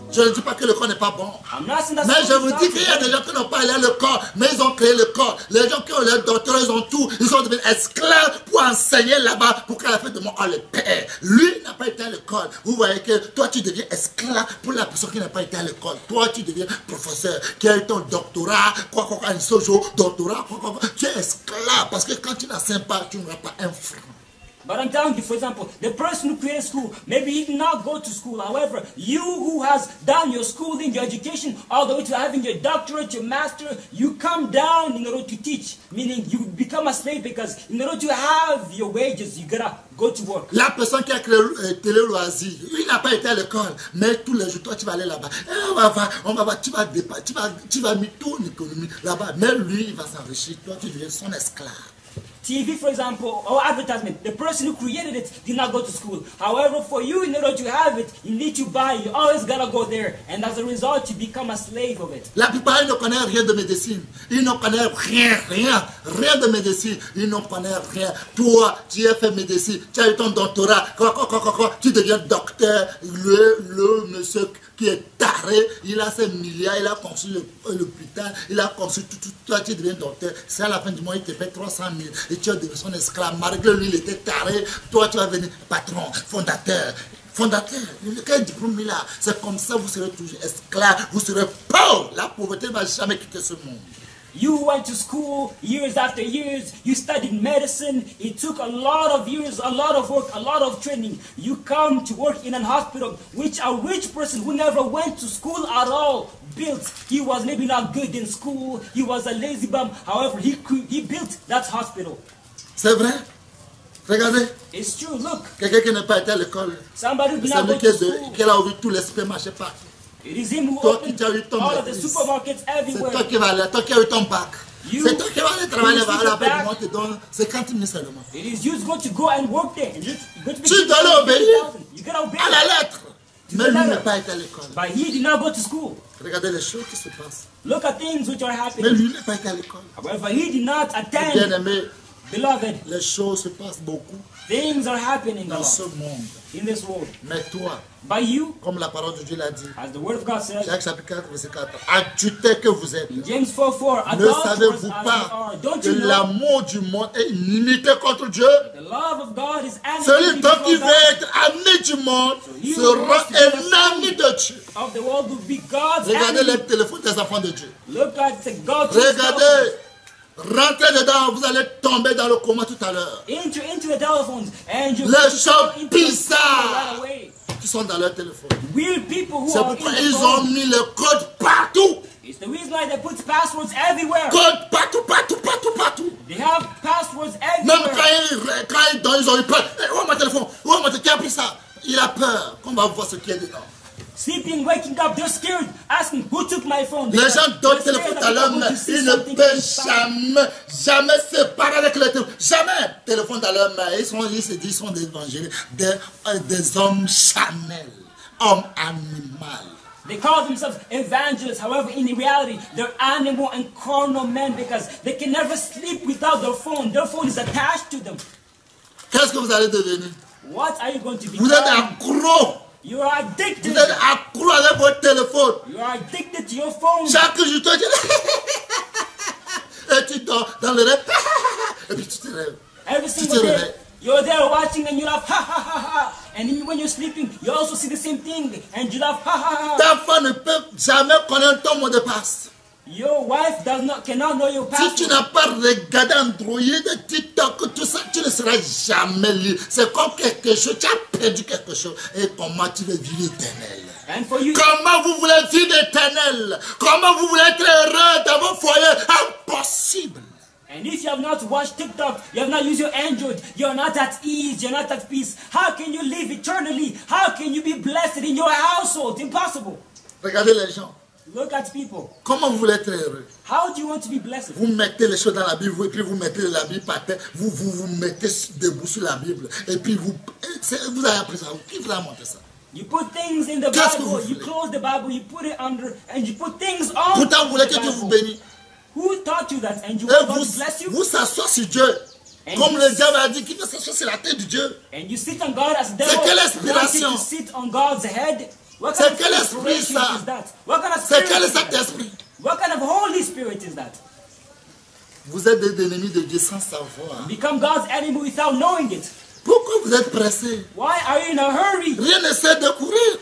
Je ne dis pas que le corps n'est pas bon. Mais je vous dis qu'il y a des gens qui n'ont pas allé à l'école, mais ils ont créé le corps. Les gens qui ont leur doctorat, ils ont tout. Ils sont devenus esclaves pour enseigner là-bas, pour qu'à la fin de mois, on les paie. Lui n'a pas été à l'école. Vous voyez que toi, tu deviens esclave pour la personne qui n'a pas été à l'école. Toi, tu deviens professeur, qui a eu ton doctorat, un sojo, doctorat, tu es esclave. Parce que quand tu n'enseignes pas, tu n'auras pas un franc. But I'm telling you, for example, the person who created school, maybe he did not go to school. However, you who has done your schooling, your education, all the way to having your doctorate, your master, you come down in order to teach. Meaning you become a slave because in order to have your wages, you gotta go to work. La personne qui a créé Télé Loisir, il n'a pas été à l'école, mais tous les jours, toi tu vas aller là-bas. Tu vas mettre ton économie là-bas. Mais lui, il va s'enrichir. Toi, tu deviens son esclave. TV, for example, or advertisement, the person who created it did not go to school. However, for you, in order to have it, you need to buy. You always gotta go there. And as a result, you become a slave of it. La plupart, ils ne connaissent rien de médecine. Ils ne connaissent rien de médecine. Ils ne connaissent rien. Toi, tu as fait médecine, tu as eu ton doctorat, tu deviens docteur. Le monsieur qui est taré, il a ses milliards, il a construit l'hôpital, il a construit tout, toi tu deviens docteur. C'est à la fin du mois, il te fait 300 000 et tu as devenu son esclave. Malgré lui, il était taré, toi tu vas venir patron, fondateur. Quel diplôme il a? C'est comme ça, vous serez toujours esclave, vous serez pauvre. La pauvreté ne va jamais quitter ce monde. You went to school years after years. You studied medicine. It took a lot of years, a lot of work, a lot of training. You come to work in a hospital, which a rich person who never went to school at all built. He was maybe not good in school. He was a lazy bum. However, he built that hospital. C'est vrai? Regardez. It's true. Look. Quelqu'un qui n'a pas été à l'école. Somebody who did not go to school. Qui a ouvert tous les supermarchés partout. It is him who opened all of the supermarkets everywhere. C'est toi qui vas aller, toi qui as eu ton bac. C'est toi qui vas aller travailler là-bas, on te donne 50 000 seulement. It is you going to go and work there. Tu dois obéir à la lettre. Mais lui n'a pas été à l'école. But he did not go to school. Regardez les choses qui se passent. Look at things which are happening. Mais lui n'a pas été à l'école. However, he did not attend. Bien aimé, beloved, les choses se passent beaucoup. Things are happening dans ce monde. In this world. Mais toi, by you, comme la parole de Dieu l'a dit, as the word of God says, Jacques chapitre 4, verset 4, adultères que vous êtes, James 4:4, ne savez-vous pas que l'amour du monde est inimité contre Dieu? The love of God is celui qui veut être ami du monde sera un ami de Dieu. Of the world will be God's regardez les téléphones des enfants de Dieu. Look at the God's regardez. Rentrez dedans, vous allez tomber dans le coma tout à l'heure. Into the telephones and you les gens bizarres qui sont dans leur téléphone. C'est pourquoi ils ont mis le code partout. It's the reason why they put passwords everywhere. Code partout. They have passwords everywhere. Même quand ils donnent, ils ont eu peur. Où est mon téléphone? Où est mon téléphone? Qui a pris ça? Il a peur. On va voir ce qu'il y a dedans. Sleeping, waking up, they're scared, asking who took my phone. Les gens donnent le téléphone à leur main, ils ne peuvent jamais se séparer avec le téléphone. Jamais téléphone dans leur main. Ils se disent, ils sont des évangélistes, des hommes charnels, hommes animaux. They call themselves evangelists. However, in reality, they're animal and carnal men because they can never sleep without their phone. Their phone is attached to them. Qu'est-ce que vous allez devenir? What are you going to become? Vous êtes accro. You are addicted. Vous êtes accro avec votre téléphone. You are addicted to your phone. Chaque jour, tu te dis... Et tu dors dans le rêve. Et puis tu te rêves. Every single day, you're there watching and you laugh, ha. And when you're sleeping, you also see the same thing and you laugh, ha. Ta femme ne peut jamais connaître ton mot de passe. Your wife cannot know your Si tu password. n'as pas regardé Android, TikTok, tout ça, tu ne seras jamais libre. C'est comme quelque chose, tu as perdu quelque chose. Et comment tu veux vivre éternel? And for you, Comment vous voulez vivre éternel? Comment vous voulez être heureux dans vos foyers? Impossible. and if you have not watched TikTok, you have not used your Android, you're not at ease, you're not at peace. How can you live eternally? How can you be blessed in your household? Impossible. Regardez les gens. Look at people. Comment vous voulez être heureux? How do you want to be blessed? Vous mettez les choses dans la Bible, et puis vous mettez la Bible par terre, vous mettez debout sur la Bible, et puis vous avez appris ça. Qui vous a montré ça? You put things in the Qu'est-ce que Bible, vous you voulez? close the Bible, you put it under, and you put things on Pourtant, vous voulez the que Dieu vous Bible. bénisse. Who taught you that? And you Et want God to bless you? vous s'assoyez sur Dieu. And Comme you- le diable a dit qu'il veut s'asseoir sur la tête de Dieu. And you sit on God as the C'est devil quelle wanted inspiration? to sit on God's head. What C'est kind of quel esprit, inspiration ça? is that? What kind of C'est spirit quel is that? Saint-Esprit? What kind of Holy Spirit is that? Vous êtes des ennemis de Dieu sans savoir. Become God's enemy without knowing it. Pourquoi vous êtes pressés? Why are you in a hurry? Rien ne sert de courir.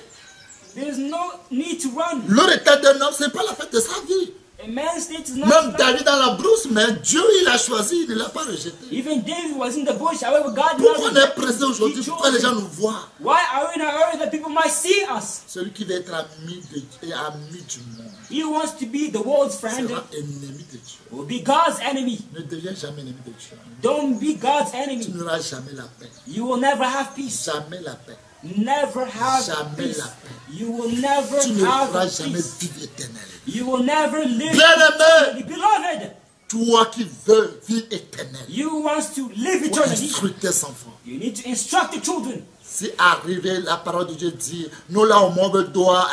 There's no need to run. Le état d'un homme, ce n'est pas la fête de sa vie. A man's state is not Même like- David dans la brousse, mais Dieu, il a choisi, il ne l'a pas rejeté. Even David was in the bush. However, God Pourquoi on not est pressé aujourd'hui? He Pourquoi les gens chose nous voient? Why are we in a hurry that people might see us? Celui qui veut être ami du monde He wants to be the world's friend, sera ennemi de Dieu. will be God's enemy. Ne deviens jamais ennemi de Dieu. Don't be God's Tu enemy. n'auras jamais la paix. You will never have peace. Jamais la paix. Never have Jamais peace. la paix. You will never Tu ne have pourras jamais peace. vivre éternel. You will never live Bien-aimé, eternally. Beloved, toi qui veux vivre éternel, you want to live pour eternally. instruire tes enfants. You need to instruct the children. Si arrivé, la parole de Dieu dit, nous là au monde doit,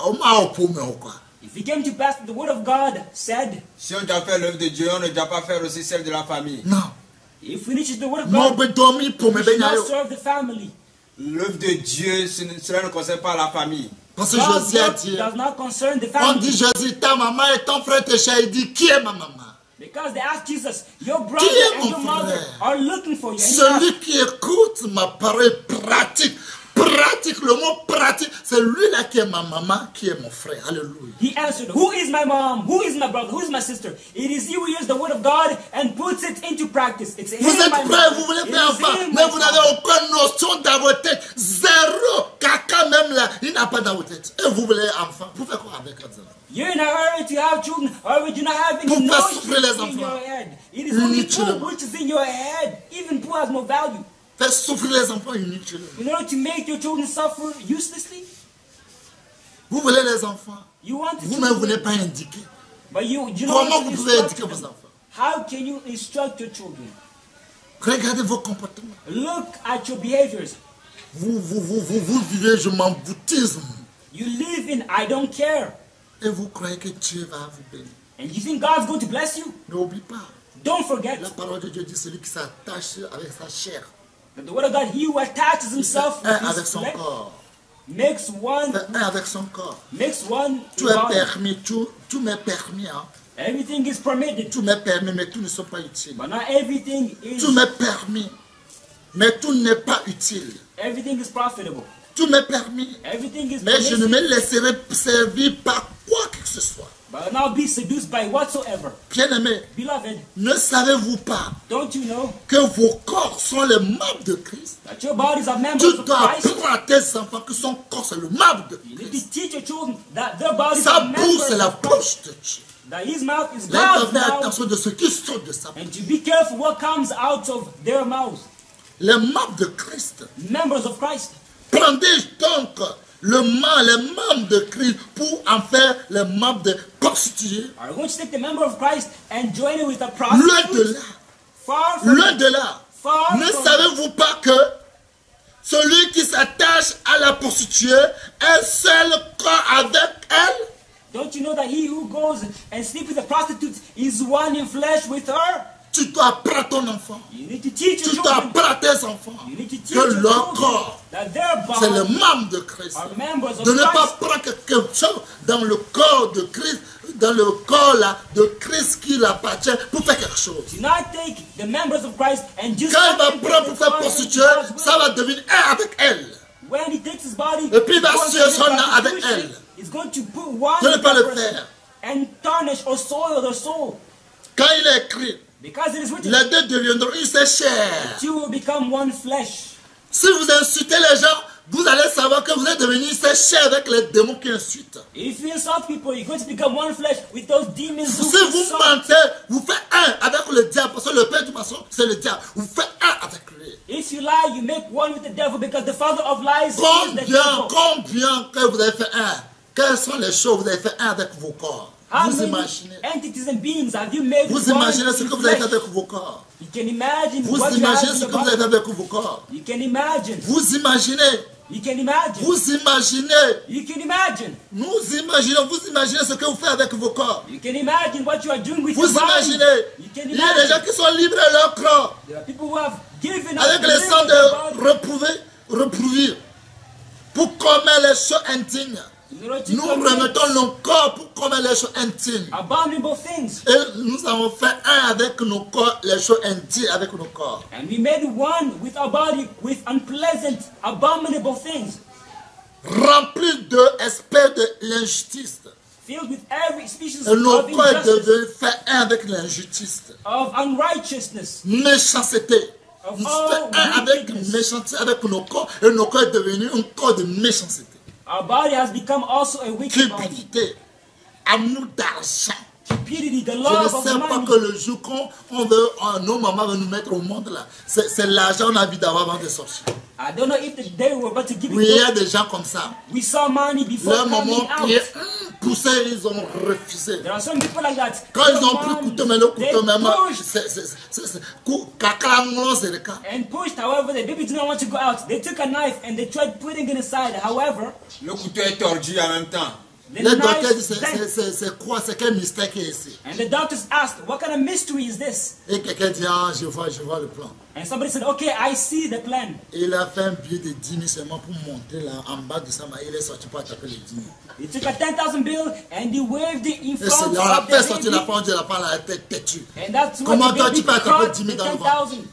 on m'a au poumon quoi. If it came to pass, the word of God said, Si on doit faire l'œuvre de Dieu, on ne doit pas faire aussi celle de la famille. Non. if we need the word of Mon God, be dormi pour me we should baigner. not serve the family. L'œuvre de Dieu, cela ne concerne pas la famille. Parce que God's Josué a work dit, does not concern the on dit family. Jésus, ta maman et ton frère te cherchent. Il dit, qui est ma maman? Because they asked Jesus, your brother est and mon your mother frère? are looking for you. And he Celui asked, qui écoute ma parole pratique. Pratique, le mot pratique, c'est lui-là qui est ma maman, qui est mon frère. Alléluia. he answered, who is my mom? Who is my brother? Who is my sister? It is he who hears the word of God and puts it into practice. It's him, Vous êtes my prêts, mother. vous voulez It faire is enfant, him, mais my vous n'avez father. aucune notion dans votre tête. Zéro caca même là, il n'a pas dans votre tête. Et vous voulez enfant, vous faites quoi avec votre enfant? You're in a hurry to have children, or you do not have any Pour faire knowledge souffrir les in enfants. your head. It is only Inutilement. poo which is in your head. Even poo has more value. Faites souffrir les enfants inutilement. In order to make your children suffer uselessly, Vous voulez les enfants, you want the vous-même vous n'êtes children, pas indiqué. but you know Comment how to vous pouvez instruct éduquer vos them. enfants? How can you instruct your children? Regardez vos comportements. Look at your behaviors. Vous vivez, je m'en boutisme. You live in I don't care. Et vous croyez que Dieu va vous bénir. And you think God's going to bless you? N'oublie pas, Don't forget la parole de Dieu dit celui qui s'attache avec sa chair, that the word of God, he who attaches himself un with avec his son flesh, corps. makes one Un avec son corps. Tout est body. permis, tout m'est permis. Hein. Everything is permitted, Tout m'est permis, mais tout ne sont pas utiles. but not everything Tout is m'est permis, mais tout n'est pas utile. everything is profitable. Tout m'est permis, Everything is mais je ne permissible, me laisserai servir par quoi que ce soit. but not be seduced by whatsoever. Bien-aimé, Beloved, ne savez-vous pas don't you know que vos corps sont les membres de Christ? that your bodies are members Tu of dois Christ? apprendre à tes enfants que son corps c'est le membre de You need to Christ. teach your children that their bodies Sa are bouche members c'est la of Christ. bouche de Dieu. That his mouth is Ils doivent God's faire mouth, attention de ce qui sort de sa bouche. and to be careful what comes out of their mouth. Les membres de Christ. Members of Christ. Prenez donc les membres de Christ pour en faire les membres de prostituées. Are you going to take the member of Christ and join it with a Loin de prostitute? là. Far from Loin it. de là. Far Ne from savez-vous pas que celui qui s'attache à la prostituée est seul corps avec elle? Don't you know that he who goes and sleeps with a prostitute is one in flesh with her? Tu dois apprendre ton enfant. You need to teach your Tu dois children. apprendre à tes enfants You need to teach que your leur children corps, that their c'est le bodies membre de Christ. are members of De ne pas Christ. prendre quelque chose dans le corps de Christ, dans le corps là, de Christ qui l'appartient pour faire quelque chose. Do not take the members of Christ and just Quand il va put them prendre pour faire in prostituée, God's will. ça va devenir un avec elle. When he takes his body, Et puis il va he's suer going to son make âme avec prostitution. elle. He's going to put wine Je ne in peux pas that le person faire. and tarnish or soil their soul. Quand il est écrit, Because it is written, les deux deviendront une seule chair. you will become one flesh. Si vous insultez les gens, vous allez savoir que vous êtes devenu une seule chair avec les démons qui insultent. If you insult people, you're going to become one flesh with those demons who Si vous insult. mentez, vous faites un avec le diable. Parce que le père du mensonge, c'est le diable. Vous faites un avec lui. If you lie, you make one with the devil because the father of lies is the devil. Combien que vous avez fait un? Quelles sont les choses que vous avez fait un avec vos corps? How Vous many imaginez. entities and beings have you made Vous with one imaginez ce in que vous avez fait flesh? avec vos corps. You can imagine Vous what you have imaginez in ce your que vous avez fait body. avec vos corps. You can imagine. Vous imaginez. You can imagine. Vous imaginez. You can imagine. Nous imaginons. Vous imaginez ce que vous faites avec vos corps. You can imagine what you are doing with Vous your body. imaginez. You can Il y a des gens imagine. qui sont libres de leur corps. There are people who have given up Avec the le limits sang of their body de reprouver. Pour commettre les choses intimes. in order to Nous commit remettons nos corps pour commettre les choses intimes. abominable things. Et nous avons fait un avec nos corps, les choses intimes avec nos corps. And we made one with our body with unpleasant, abominable things, Remplis d'espèces de l'injustice. filled with every species Et nos of corps est injustice, devenu fait un avec l'injustice. of unrighteousness, Méchanceté. of Nous all faisons un avec wickedness. méchanceté avec nos corps. Et nos corps est devenu un corps de méchanceté. Our body has become also a wicked body. Cupidité. Amour d'argent. Cupidity, the Je ne love of sais pas money. que le jour qu'on veut, nos mamans veulent nous mettre au monde là, c'est l'argent qu'on a envie d'avoir avant de sortir. I don't know if the day we're about to give Oui, il y a it. des gens comme ça. We saw money before Leurs coming mamans out. qui poussaient, ils ont refusé. There are some people like that. Quand ils ont pris couteau, mais le They couteau même, pushed c'est le cas. and pushed. However, the baby did not want to go out. They took a knife and they tried putting it inside. However, Le couteau est tordu en même temps. the Le docteur knife dit, bent. c'est quoi, c'est quel mystère qui est ici? And the doctors asked, what kind of mystery is this? Et quelqu'un dit, ah, je vois le plan. And somebody said, okay, I see the plan. Et il a fait un billet de 10 000 seulement pour monter là, en bas de ça, mais il est sorti pour attaquer les 10 000. He took a 10,000 bill and he waved it in Et c'est front là, on a of fait the sortir la baby. femme, Dieu la femme, la tête têtue. And that's what Comment the toi, baby tu peux attraper caught 10 the 000 dans le ventre? 10,000.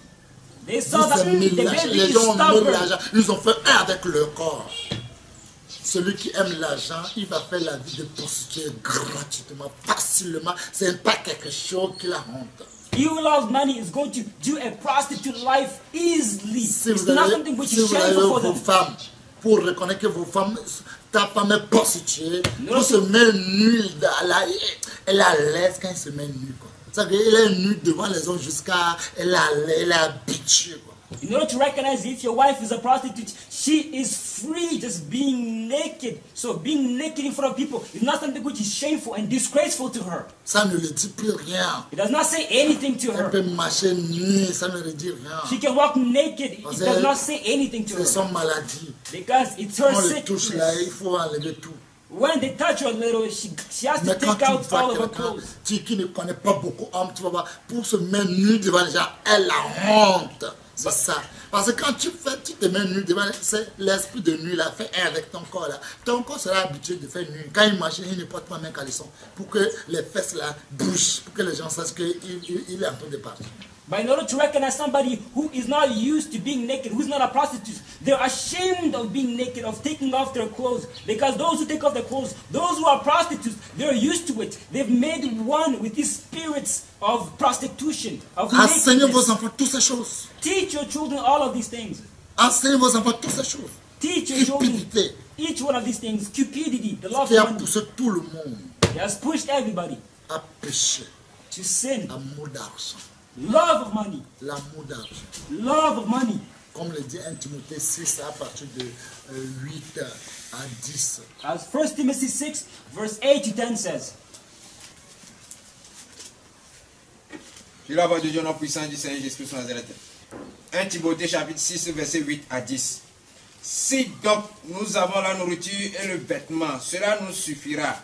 They saw that Ils ont mis the l'argent. baby Les is gens ont mis stubborn. l'argent. Ils ont fait un avec leur corps. Celui qui aime l'argent, il va faire la vie de prostituée gratuitement, facilement. Ce n'est pas quelque chose qui la honte. He who loves money is going to do a prostitute life easily. Si It's vous not avez, something which si is vous avez shameful for vos them. femmes, pour reconnaître que vos femmes, ta femme est prostituée, vous se met nue, elle a l'aise quand elle se met nue. Ça veut dire qu'elle est nue devant les autres jusqu'à, elle est habituée. Quoi. In order to recognize if your wife is a prostitute, she is free just being naked. So being naked in front of people is not something which is shameful and disgraceful to her. Ça ne lui dit plus rien. It does not say anything to Elle her. peut marcher nue, ça ne lui dit rien. She can walk naked. It Parce does que not say anything to c'est her. son maladie. Because it's her On le touche là, sickness. il faut enlever tout. When they touch her a little, she has to Mais quand take tu out vois all of her quelqu'un clothes. qui ne connaît pas beaucoup d'hommes, tu vas voir, pour se mettre nu devant les gens, elle a honte. C'est ça. Parce que quand tu te mets nu devant, c'est l'esprit de nu là, fait un avec ton corps là. Ton corps sera habitué de faire nu. Quand il marche, il ne porte pas même caleçon. Pour que les fesses là bougent, pour que les gens sachent qu'il est en train de partir. But in order to recognize somebody who is not used to being naked, who's not a prostitute, they're ashamed of being naked, of taking off their clothes. Because those who take off their clothes, those who are prostitutes, they're used to it. They've made one with these spirits of prostitution, of Enseignez vos nakedness. enfants toutes ces choses. Teach your children all of these things. Enseignez vos enfants toutes ces choses. Teach your children Cupidité, each one of these things. Cupidity, the love qui a of money. poussé tout le monde It has pushed everybody à pécher. to sin. L'amour d'argent. Love of money. L'amour d'argent. Love of money. Comme le dit 1 Timothée 6 à partir de 8 à 10. As 1 Timothy 6, verse 8 to 10 says. Je la voix de Dieu, notre puissant du Seigneur Jésus-Christ sur Nazareth. 1 Timothée chapitre 6, verset 8 à 10. Si donc nous avons la nourriture et le vêtement, cela nous suffira.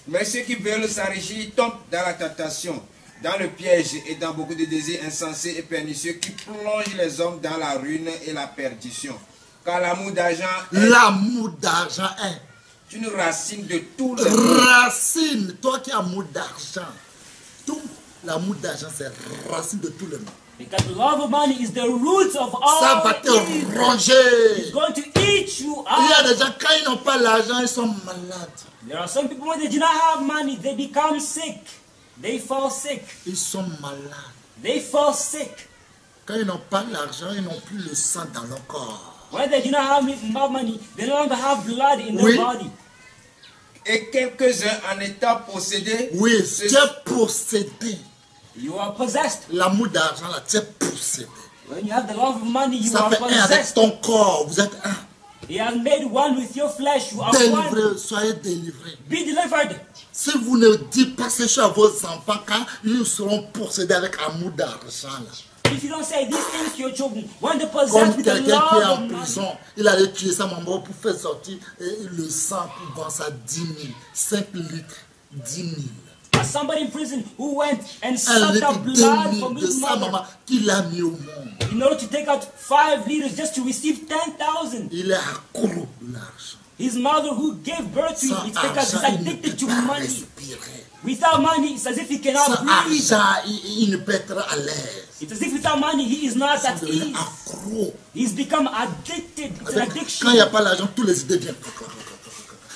Mais ceux qui veulent s'enrichir tombent dans la tentation, dans le piège et dans beaucoup de désirs insensés et pernicieux qui plongent les hommes dans la ruine et la perdition. Car l'amour d'argent est une racine de tout le mal. Racine, toi qui as amour d'argent. Tout l'amour d'argent, c'est racine de tout le monde. Because the love of money is the root of Ça all va te evil. It's ronger. going to eat you Il y a up. des gens, quand ils n'ont pas l'argent, ils sont malades. There are some people when they do not have money, they become sick. They fall sick. Ils sont malades. They fall sick. Quand ils n'ont pas l'argent, ils n'ont plus le sang dans leur corps. When they do not have money, they no longer have blood in Oui. their body. Et quelques-uns en étant possédés. Oui, se- tu es possédé. You are possessed. L'amour d'argent, là, tu es possédé. When you have the love of money, you Ça are fait un avec possessed. ton corps. Vous êtes un. He has made one with your flesh. You are one. Délivré, soyez délivrés. Be delivered. Si vous ne dites pas ces choses à vos enfants, quand ils seront possédés avec amour d'argent, là. If you don't say these things to your children, when they're Comme possessed with the quelqu'un qui est love en of money, prison, il allait tuer sa maman pour faire sortir le sang pour vendre ça 10 000, 5 litres, 10 000. as somebody in prison who went and Un sucked litre, up 2 blood 000 from de his sa mother maman qu'il a mis au monde. in order to take out 5 liters just to receive 10,000. Il est accro de l'argent. His mother who gave birth to Sans him, it's because argent, he's il ne addicted peut to pas money. respirer. Without money, it's as if he cannot Sans breathe. argent, il ne peut être à l'aise. It's as if without money, he is not Il at devient ease. accro. He's become addicted. It's an Avec- addiction. Quand il n'y a pas l'argent, tous les idées viennent.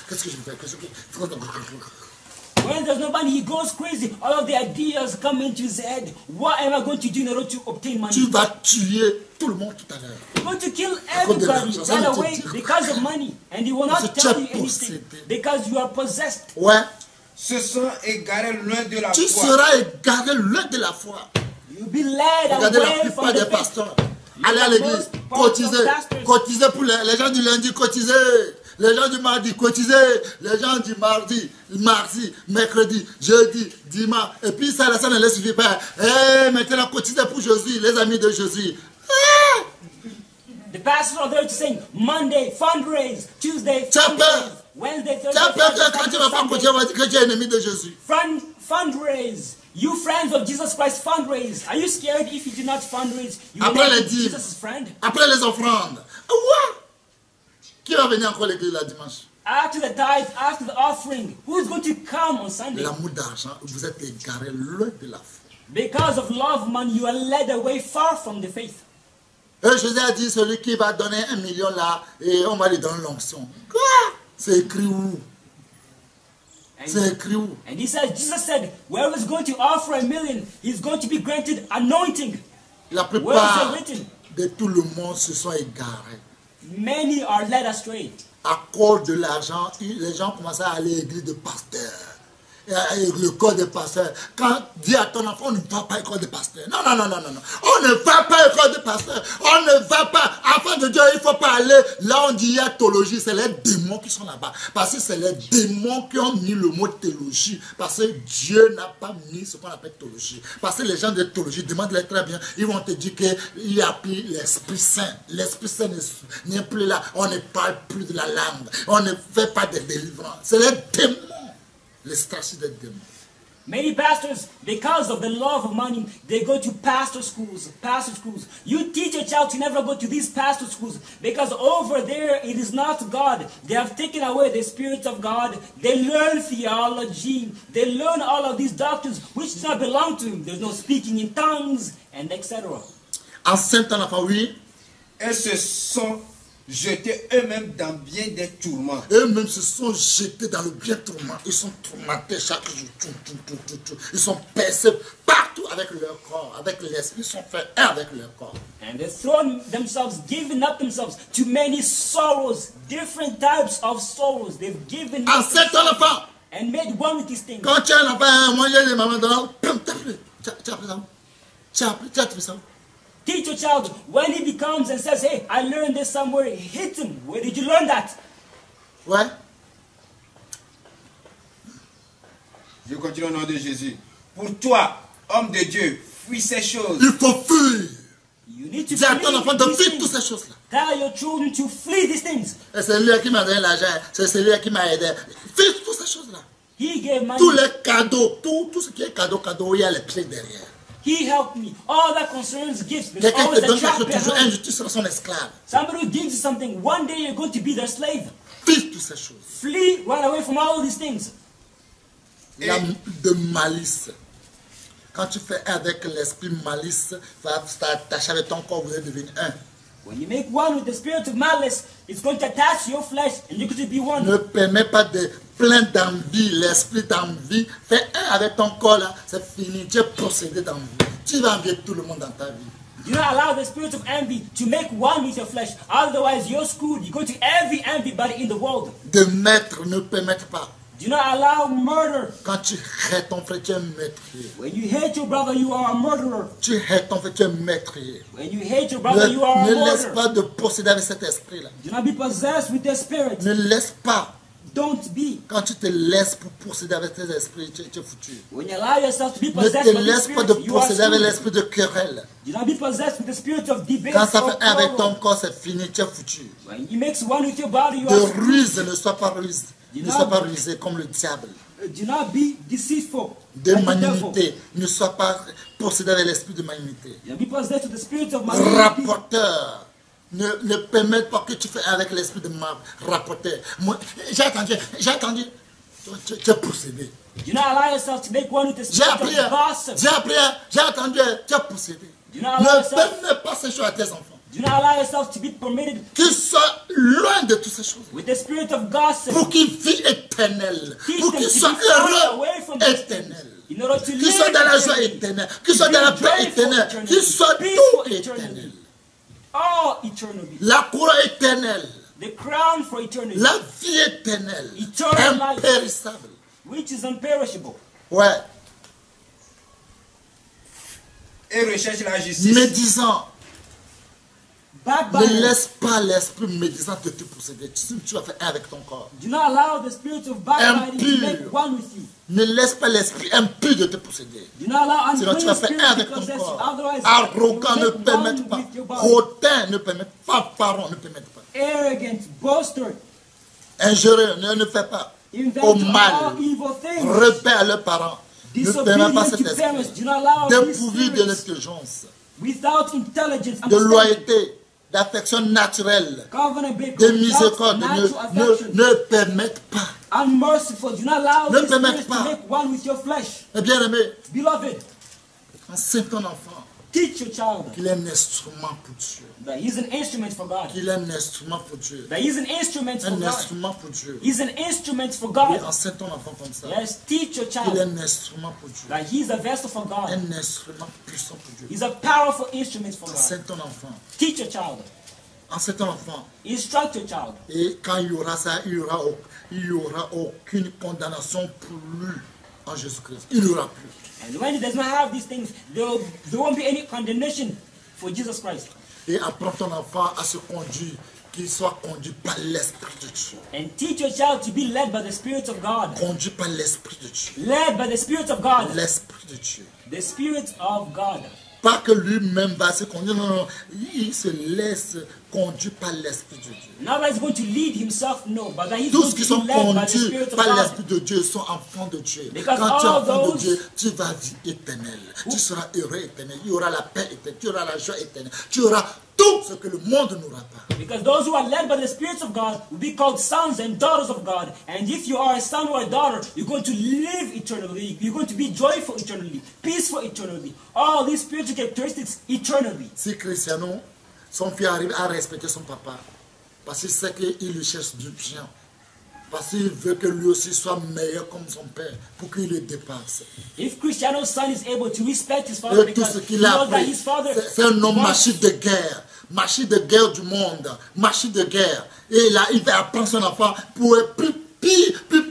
Qu'est-ce que je fais? Qu'est-ce que je fais? When there's no money, he goes crazy. All of the ideas come into his head. What am I going to do in order to obtain money? Tu vas tuer tout le monde tout à l'heure. You're going to kill cause de everybody l'argent, ça right ne te away dit rien. because of money. And he will Parce not que tu tell es you anything possédé. because you are possessed. Ouais. se sont égarés loin de la Tu foi. seras égaré loin de la foi. You'll be led Regardez la away plupart from des the faith. pasteurs. Allez à l'église, cotisez. Cotisez pour les gens du lundi, cotisez. Les gens du mardi, cotisez. Les gens du mardi, mercredi, jeudi, dimanche. Et puis ça ne les suffit pas. Maintenant, cotisez pour Jésus, les amis de Jésus. Ah! The pastors are there to sing Monday, fundraise, Tuesday, Tu as fundraise, peur. Wednesday, Tu Thursday, as peur que Friday, quand tu ne vas pas Saturday, cotiser, on va dire que tu es ennemi de Jésus. fundraise. You friends of Jesus Christ, fundraise. Are you scared if you do not fundraise? You will Après not les be dîmes, Jesus' friend. après les offrandes. Ouais. Qui va venir encore à l'église le dimanche? After the tithe, after the offering, who is going to come on Sunday? L'amour d'argent, vous êtes égaré loin de la foi. Because of love money, you are led away far from the faith. Et Jésus a dit, celui qui va donner 1 million là, et on va lui donner l'onction. Quoi? C'est écrit où? C'est écrit où? And Jesus said, whoever is going to offer 1 million, he's going to be granted anointing. La Where is plupart it written? de tout le monde se sont égarés. Many are led astray. À cause de l'argent, les gens commencent à aller à l'église de pasteur. Et le corps des pasteurs. Quand dis à ton enfant, on ne va pas à l'école de pasteur. Non. On ne va pas à l'école de pasteur. On ne va pas. Afin de Dieu, il ne faut pas aller. Là, on dit il y a théologie. C'est les démons qui sont là-bas. Parce que c'est les démons qui ont mis le mot théologie. Parce que Dieu n'a pas mis ce qu'on appelle théologie. Parce que les gens de théologie, demandent-les très bien. Ils vont te dire qu'il n'y a plus l'Esprit Saint. L'Esprit Saint n'est plus là. On ne parle plus de la langue. On ne fait pas de délivrance. C'est les démons. Les stratégies des démons. Many pastors, because of the love of money, they go to pastor schools. You teach your child to never go to these pastor schools because over there it is not God. They have taken away the Spirit of God. They learn theology. They learn all of these doctrines which do not belong to Him. There's no speaking in tongues and etc. En Saint enfant, oui. Et se sont jetés eux-mêmes dans bien des tourments. Eux-mêmes se sont jetés dans le bien tourment. Ils sont tourmentés chaque jour. Ils sont percés partout avec leur corps, avec l'esprit. Ils sont faits un avec leur corps. And they've thrown themselves, given up themselves to many sorrows, different types of sorrows. They've given En up Saint enfant, and made one with these things. quand tu as un enfant, moi j'ai des mamans dans tu as appris ça où? Tu as appris ça où? Teach your child when he becomes and says, hey, I learned this somewhere, hit him. Where did you learn that? Ouais. Je continue au nom de Jésus. Pour toi, homme de Dieu, fuis ces choses. Il faut fuir. You need to Dis à ton enfant de flee fuir these toutes things. ces choses-là. Tell your children to flee these things. Et c'est lui qui m'a donné l'argent. C'est celui qui m'a aidé. Fuis toutes ces choses-là. He gave money. Tous les cadeaux, tout ce qui est cadeau, il y a les pieds derrière. He helped me. All that concerns gifts. There's Quelqu'un always te a donne trap quelque chose, un behind. jour tu seras son esclave. Somebody who gives you something, one day you're going to be their slave. Fuis toutes ces choses. Flee, run away from all these things. De malice. Quand tu fais avec l'esprit malice, va t'attacher avec ton corps, vous allez devenir un. When you make one with the spirit of malice, it's going to attach to your flesh and you're going to be one. Ne permets pas de plein d'envie, l'esprit d'envie. Fais un avec ton corps là, c'est fini. Tu es possédé d'envie. Tu vas envier tout le monde dans ta vie. Do not allow the spirit of envy to make one with your flesh. Otherwise, you're screwed. You're going to envy everybody in the world. De mettre, ne permettre pas. Do not allow murder. Quand tu hais ton frère, tu es meurtrier. When you hate your brother, you are a murderer. Tu hais ton frère, tu es meurtrier. When you hate your brother, you are a Ne laisse murderer. pas de posséder avec cet esprit-là. Do not be possessed with the spirit. Ne laisse pas. Don't be. Quand tu te laisses pour posséder avec cet esprit, tu es foutu. When you allow yourself to be Ne possessed te by the laisse pas de spirit, you are posséder avec screwed. l'esprit de querelle. Do not be possessed with the spirit of debate Quand ça or fait un avec ton quarrel. corps, c'est fini, tu es foutu. When you mix one with your body, you De are screwed. ruse, ne sois pas rusé. Ne sois pas rusé comme le diable. Do not be deceitful. De like the devil. malignité, ne sois pas possédé avec l'esprit de malignité. Do not be possessed with the spirit of malignity. Rapporteur, ne permets pas que tu fais avec l'esprit de rapporteur. J'ai attendu, tu es possédé. Do not allow yourself to make one with the J'ai spirit appris, of gossip. j'ai attendu, tu es possédé. Do not allow Ne yourself. permets pas ces choses à tes enfants. Do not allow yourself to be permitted Qu'ils soient loin de toutes ces choses. with the spirit of gossip. Pour qu'ils vivent éternel. Teach Pour them qu'ils to soient be far heureux away from these things. éternel. In order to Qu'ils live soient dans la joie eternally. éternelle. Qu'ils soient dans la Be paix joyful éternelle. eternally. Qu'ils soient Peaceful tout eternally. éternel. All eternally. La couronne éternelle. The crown for eternity. La vie éternelle. Eternal life. Impérissable. Which is imperishable. Ouais. Et recherche la justice. Médisant. Ne Backbiter. laisse pas l'esprit médisant te posséder. Tu vas faire un avec ton corps. Do not allow the spirit of backbiting to Impure. make one with you. Ne laisse pas l'esprit impur de te posséder. Do not allow Sinon tu vas unclean faire spirit un to avec ton possess you. corps. Otherwise, Arrogant you ne will make permette one pas. with your body. Hautain ne permette pas. Parent ne permette pas. Arrogant, boaster, Injurieux ne fais pas. Au inventor of mal. all evil things. Repère leurs parents. Ne permets pas Disobedient cet to parents. esprit. Do not allow these Dépourvu de spirits l'intelligence, without intelligence, de understanding, loyauté, d'affection naturelle, covenant breaker, de without miséricorde. natural affection, Ne permettent pas. unmerciful. Do not allow Ne these permette spirits pas. to make one with your flesh. Eh bien aimé, Beloved, enseigne ton enfant teach your child qu'il est un instrument pour Dieu. that he's an instrument for God. Qu'il est un instrument pour Dieu. That he's an instrument for Un God. instrument pour Dieu. He's an instrument for Oui, God. enseigne ton enfant comme ça. Yes, teach your Qu'il est child un instrument pour Dieu. that he's a vessel for God. Un instrument puissant pour Dieu. He's a powerful instrument for God. Enseigne ton enfant. Teach your child. Enseigne ton enfant. Instruct your child. Et quand il y aura ça, il y aura aucune condamnation pour lui en Jésus-Christ. Il n'y aura plus. And when he does not have these things, there won't be any condemnation for Jesus Christ. Et apprends ton enfant à se conduire, qu'il soit conduit par l'Esprit de Dieu. And teach your child to be led by the Spirit of God. Conduit par l'Esprit de Dieu. Led by the Spirit of God. L'Esprit de Dieu. The Spirit of God. Pas que lui-même va se conduire, non, non, il se laisse conduire par l'Esprit de Dieu. Not that he's going to lead himself, no, but that he's Tous going qui to sont be led by the conduits Spirit of par God. l'Esprit de Dieu sont enfants de Dieu. Because Quand tu es all enfant de those- Dieu, tu vas vivre éternel. Tu seras heureux éternel. Il y aura la paix éternelle. Tu auras la joie éternelle. Tu auras tout ce que le monde n'aura pas. Because those who are led by the Spirit of God will be called sons and daughters of God. And if you are a son or a daughter, you're going to live eternally. You're going to be joyful eternally, peaceful eternally. All these spiritual characteristics eternally. Si Cristiano, son fils arrive à respecter son papa, parce qu'il sait qu'il lui cherche du bien, parce qu'il veut que lui aussi soit meilleur comme son père, pour qu'il le dépasse. If Cristiano's son is able to respect his father Et tout because ce he qu'il a knows that appris, his father c'est un homme wants- machine de guerre du monde, machine de guerre. Et là, il va apprendre son enfant pour être plus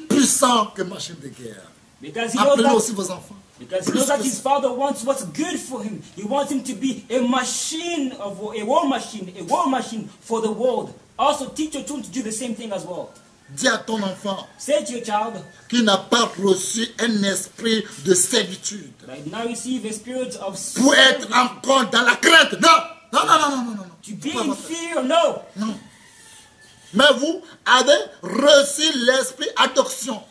puissant que machine de guerre. because he knows Apprenez that aussi vos enfants. Because he Plus knows that que his ça. father wants what's good for him. He wants him to be a machine of a war machine for the world. Also teach your children to do the same thing as well. Dis à ton enfant Say to your child qu'il n'a pas reçu un esprit de servitude that you now receive a spirit of pour être servitude. encore dans la crainte. Non, non, non, non, non, non, non. To Tu be peux pas in faire. fear, no. Non. Mais vous avez reçu l'esprit adoption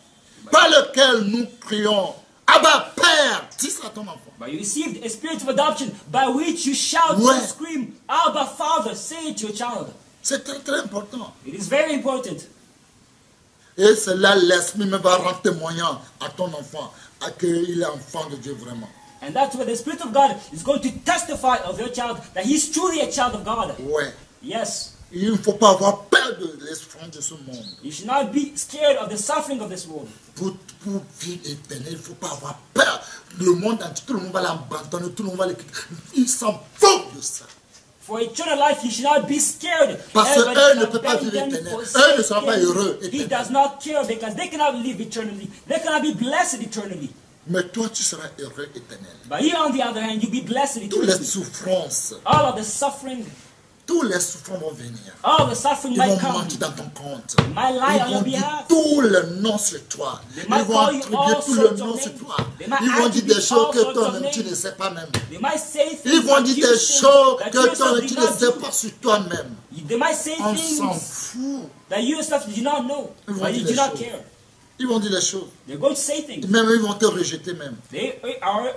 par lequel nous crions Abba Père. Dis ça à ton enfant. But you received a spirit of adoption by which you shout Ouais. and scream, Abba Father. Say it to your child. C'est très très important. It is very important. Et c'est là l'esprit me va rendre témoignant à ton enfant qu'il est enfant de Dieu vraiment. And that's where the Spirit of God is going to testify of your child that he's truly a child of God. Ouais. Yes. Il ne faut pas avoir peur de l'esprit de ce monde. You should not be scared of the suffering of this world. Pour vivre éternel, il ne faut pas avoir peur. Le monde entier, tout le monde va l'abandonner, tout le monde va l'écouter. Ils s'en foutent de ça. For eternal life, you should not be scared. Parce Everybody qu'eux ne cannot peuvent pas beg vivre them éternel. for Eux ne seront pas sake. heureux He éternel. does not care because they cannot live eternally. They cannot be blessed eternally. Mais toi, tu seras heureux éternel. But you, on the other hand, you'll be blessed Toutes les eternally. souffrances, All of the suffering, tous les souffrances vont venir. all the suffering Ils might vont come. mentir dans ton compte. They might lie on Ils your vont dire behalf. tous les noms sur toi. They Ils might vont call you attribuer all tous les sorts of noms sur names. toi. They might Ils vont dire des attribute choses all que sorts of toi-même tu names. ne sais pas même. They might say Ils things, vont dire des accuse choses things that que you yourself toi-même did tu ne not sais do. pas sur toi-même. They might say On s'en things fout. that you yourself did not know, Ils vont but you dire do des not choses. care. Ils vont dire les choses. They're going to say things. Même ils vont te rejeter même.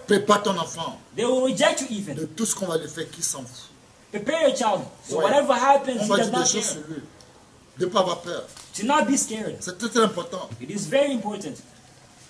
Prépare ton enfant They will reject you even. de tout ce qu'on va lui faire qui s'en fout. Prepare your child. So Ouais. whatever happens, On he va does dire des not choses care. sur lui. De ne pas avoir peur. To not be scared. C'est très très important. It is very important.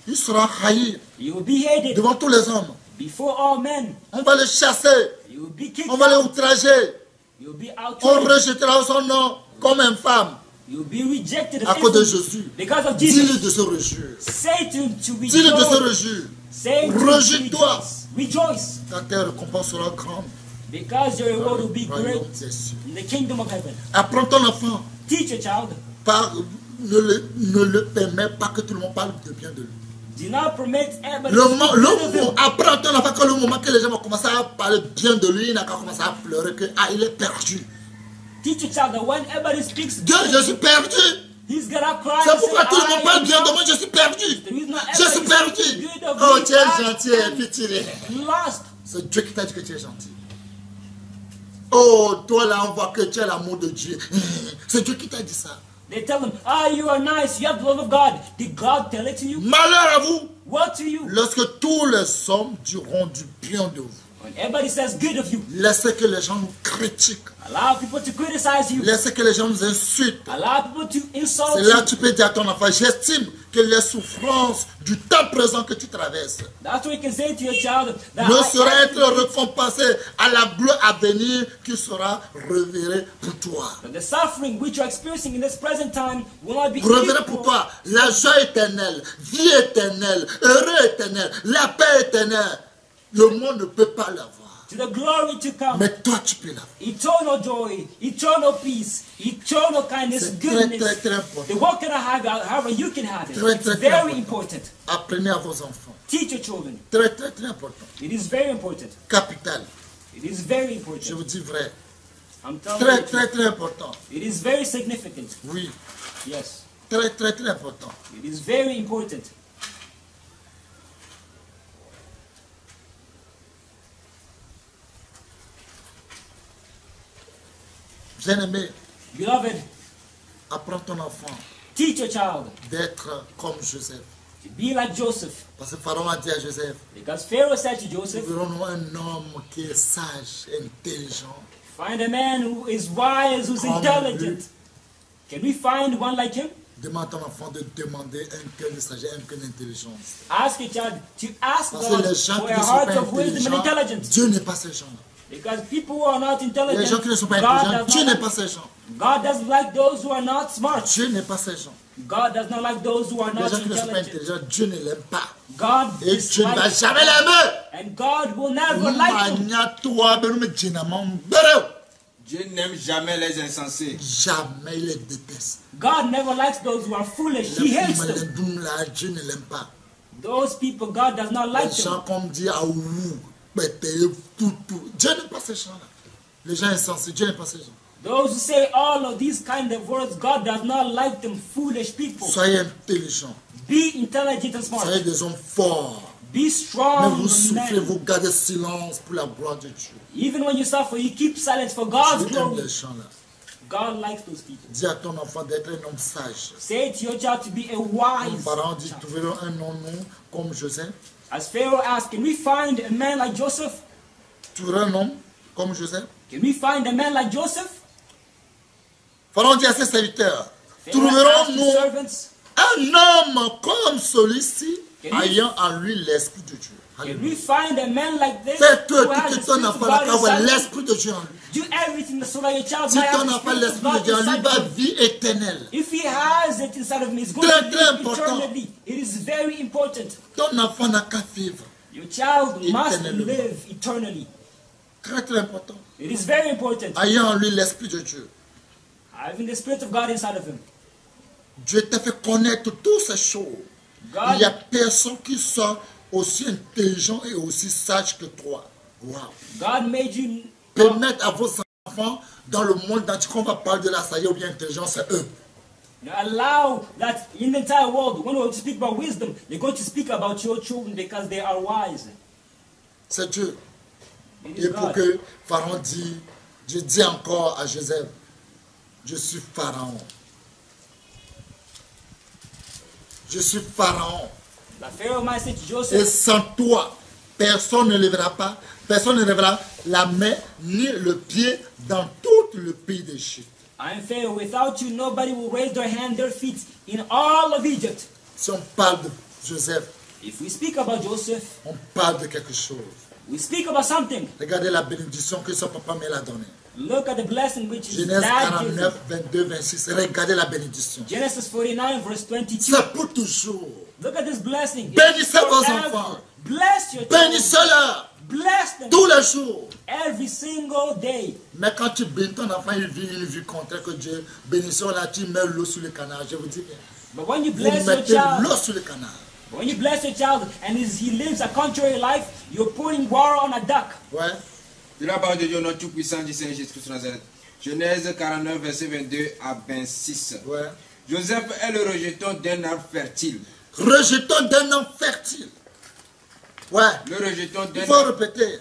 Il sera haï You will be hated devant tous les hommes. before all men. On va le chasser. You will be kicked On va le out. outrager. You will be On outraged. rejettera son nom comme infâme You will be rejected à cause de as Jésus. because of Dis-le Jesus. de se réjouir. Say to Dis-le de se rejoice. réjouir. Say to Rejette-toi. rejoice. Ta terre récompense sera grande. Because your reward will be great Royaume des cieux. in the kingdom of heaven. Apprends ton enfant. Teach your child. Ne le permets pas que tout le monde parle de bien de lui. Do not permit everybody Le to speak good of him. apprends ton enfant que le moment que les gens vont commencer à parler bien de lui, il n'a qu'à commencer à pleurer que il est perdu. Teach your child that when everybody speaks Dieu, je suis perdu. he's gonna cry C'est and pourquoi say, tout le monde I parle am bien de lost. moi, je suis perdu. The reason why Je suis everybody perdu. speaks good of Oh, me, tu es I gentil et am puis tu es. lost. C'est Dieu qui t'a dit que tu es gentil. Oh, toi là, on voit que tu as l'amour de Dieu. C'est Dieu qui t'a dit ça. They tell him, you are nice, you have the love of God. Did God tell it to you? Malheur à vous What to you? lorsque tous les hommes diront du bien de vous. When everybody says good of you, Laissez que les gens nous critiquent. allow people to criticize you. Laissez que les gens nous insultent. Allow people to insult C'est là you. que tu peux dire à ton enfant, j'estime que les souffrances du temps présent que tu traverses That's what you can say to your child. That ne I sauraient être actually- récompensées à la gloire à venir qui sera révélée pour toi. that the suffering which you're experiencing in this present time will not be Révélée pour equal toi, la joie éternelle, vie éternelle, heureux éternel, la paix éternelle. Le monde ne peut pas l'avoir. to the glory to come. Mais toi, tu peux l'avoir. Eternal joy, eternal peace, eternal kindness, C'est très, goodness. très, très The important. world cannot have it, however you can have it. Très, It's très, très very important. important. Apprenez à vos enfants. Teach your children. Très, très, très important. It is very important. Capital. It is very Je important. vous dis vrai. I'm telling Très, you. très, très important. It is very significant. Oui. Yes. Très, très, très important. It is very important. Bien-aimé, Beloved, apprends ton enfant teach your child d'être comme Joseph. to be like Joseph. Parce que Pharaon a dit à Joseph, Because Pharaoh said to Joseph, verrons-nous un homme qui est sage, intelligent, find a man who is wise, who's Comme intelligent. Can we find one like him? demande à ton enfant de demander un cœur de sagesse, un cœur d'intelligence. Ask your child to ask Parce que God les gens for qui a ne sont heart pas of wisdom and intelligents, intelligence. Dieu n'est pas ces gens. Because people who are not Les intelligent, gens qui ne sont pas God intelligents, does Dieu n'est not, pas ces gens. God doesn't like those who are not smart. Dieu n'est pas ces gens. God does not like those who are Les not gens qui ne sont pas intelligent. intelligents, Dieu ne l'aime pas. God Et Dieu ne va dislikes, jamais l'aimer. and God will never like them. Magna-toi, ben, mais Dieu n'a pas aimé. Dieu n'aime jamais les insensés. Jamais il les déteste. God never likes those who are foolish. He hates them. Dieu ne l'aime pas. Those people, God does not like Les gens them. comme dit ah ouh, tout. Dieu n'aime pas ces gens-là. Les gens insensés, Dieu n'aime pas ces gens. Those who say all of these kind of words, God does not like them. Foolish people. Soyez intelligents. Be intelligent and smart. Soyez des hommes forts. Be Mais strong vous souffrez, men. vous gardez silence pour la gloire de Dieu. Even when you suffer, you keep silence for Dieu God's aime glory. les gens là. God likes those people. Dis à ton enfant d'être un homme sage. Say to your child to be a Un wise parent dit, child. trouverons un nom nous comme Joseph. As Pharaoh asked, can we find a man like Joseph? Trouverons un homme comme Joseph. Can we find a man like Joseph? Pharaon dit à ses serviteurs, Pharaoh asked his trouverons-nous servants, un homme comme celui-ci Can we- ayant en lui l'esprit de Dieu. If we find a man like this, Fais tout who has que the ton Spirit of enfant God n'a avoir inside him, l'Esprit de Dieu en lui. do everything so that your child Si might have ton the enfant Spirit of l'Esprit de God Dieu en lui, inside va him. vie éternelle. If he has it inside of him, he's going Très, to très live important. eternally. It is very important. Ton enfant n'a qu'à vivre. Your child must Eternally. live eternally. Très très important. It is very important. Ayant en lui l'Esprit de Dieu. Having the Spirit of God inside of him. Dieu t'a fait connaître toutes ces choses. Il n'y a God, personne qui soit aussi intelligent et aussi sage que toi. Wow. God made you Permettre à vos enfants dans le monde entier qu'on va parler de la sagesse ou bien intelligence, c'est eux. allow that in the entire world, when we speak about wisdom, they're going to speak about your children because they are wise. C'est Dieu. It is Et pour God. que Pharaon dit, Dieu dit encore à Joseph, je suis Pharaon. Je suis Pharaon. The Pharaoh might say to Et Joseph, sans toi, personne ne lèvera la main ni le pied dans tout le pays d'Égypte. I am Pharaoh. Without you, nobody will raise their hand, their feet in all of Egypt. Si on parle de Joseph, If we speak about Joseph, on parle de quelque chose. we speak about something. Regardez la bénédiction que son papa me l'a donnée. Look at the blessing which his Genèse dad gave 49, him. 22, 26. Regardez la bénédiction. Genesis 49, verse 22. C'est pour toujours. Look at this blessing. Bénissez It's vos forever. enfants. Bless your children. Bénissez-leur Bless them tous les jours. every single day. Mais quand tu bénis ton enfant, il vit une vie contraire que Dieu. Bénissons là, tu mets l'eau sur le canard. Je vous dis bien. But when you Vous bless your mettez child, l'eau sur le canard. when you bless your child and he lives a contrary life, you're pouring water on a duck. Ouais. De la parole de Dieu, notre tout-puissant du Seigneur Jésus-Christ de Nazareth. Genèse 49, verset 22 à 26. Ouais. Joseph est le rejeton d'un arbre fertile. Rejetons d'un homme fertile. Ouais. Le rejeton Il d'un faut arbre. répéter.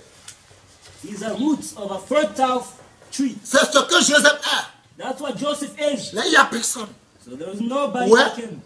He's a root of a fertile tree. C'est ce que Joseph a. That's what Joseph is. Là, il n'y a personne. So there's nobody Ouais. like him.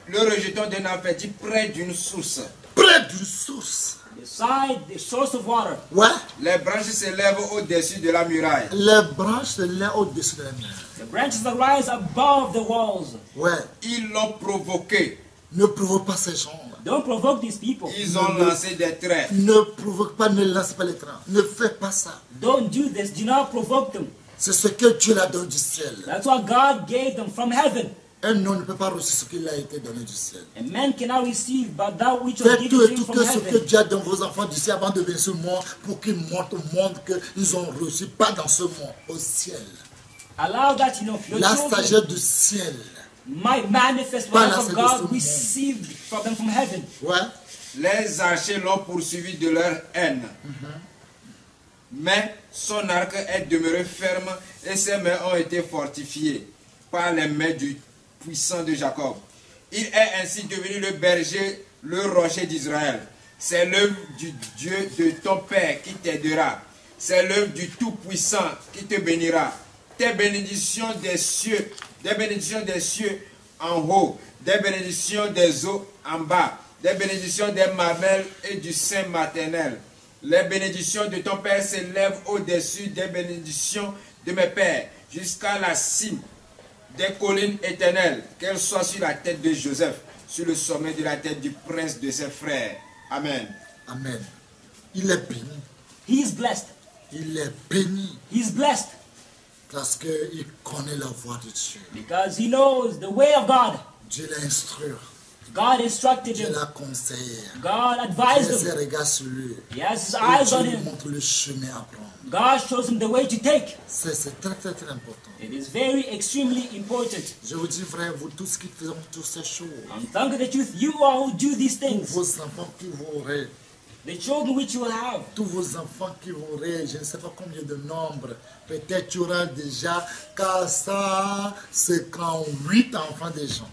Le rejeton d'un arbre fertile près d'une source. Près d'une source. Beside the source of water. Ouais. Les branches s'élèvent au-dessus de la muraille. Les branches se lèvent au-dessus de la mer. The branches that rise above the walls. Ouais. Ils l'ont provoqué. Ne provoque pas ces gens. Don't provoke these people. Ils ont lancé des traits. Ne provoque pas, ne lance pas les trains. Ne fais pas ça. Don't do this. Do not provoke them. C'est ce que Dieu l'a donné du ciel. That's what God gave them from heaven. Un homme ne peut pas recevoir ce qu'il a été donné du ciel. And man cannot receive but that which was Faites given tout to et him tout from que ce que heaven. Dieu a dans vos enfants du ciel avant de venir sur le monde pour qu'ils montrent au monde qu'ils ont reçu, pas dans ce monde, au ciel. Allow that, your La children sagesse du ciel. might manifest Pas what la of sagesse God du monde. received from them from heaven. Ouais. Les archers l'ont poursuivi de leur haine. Mais son arc est demeuré ferme et ses mains ont été fortifiées par les mains du puissant de Jacob. Il est ainsi devenu le berger, le rocher d'Israël. C'est l'œuvre du Dieu de ton Père qui t'aidera. C'est l'œuvre du Tout-Puissant qui te bénira. Des bénédictions des cieux en haut, des bénédictions des eaux en bas, des bénédictions des mamelles et du sein maternel. Les bénédictions de ton Père s'élèvent au-dessus des bénédictions de mes pères, jusqu'à la cime des collines éternelles, qu'elles soient sur la tête de Joseph, sur le sommet de la tête du prince de ses frères. Amen. Amen. Il est béni. He is blessed. Il est béni He is blessed parce qu'il connaît la voie de Dieu. because he knows the way of God. Dieu l'a instruit. God instructed Dieu him. l'a conseillé. God Il advised a ses him. regards sur lui. He has his Et eyes Dieu on lui him. montre le chemin à prendre. God shows him the way to take. C'est très, très, très important. It is very extremely important. Je vous dis, frère, vous tous qui faites toutes ces choses, I'm telling you the truth, you all who do these tous things, vos enfants qui vous aurez, the children which you will have, tous vos enfants qui vous aurez, je ne sais pas combien de nombre, peut-être tu auras déjà 458 enfants déjà.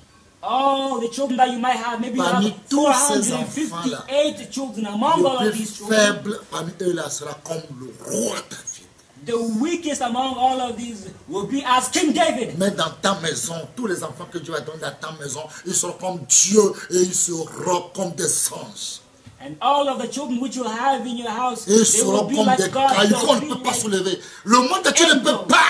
all the children that you might have, maybe you Parmi have tous ces enfants-là, 458 children among all Le of plus these children. faible parmi eux là sera comme le roi David. The weakest among all of these will be as King David. Mais dans ta maison, tous les enfants que Dieu a donnés dans ta maison, ils seront comme Dieu et ils seront comme des anges. And all of the children which you have in your house, Et ils they will seront be comme like des God. cailloux They qu'on will ne peut be pas like soulever. Le monde de Dieu ne peut angels. pas.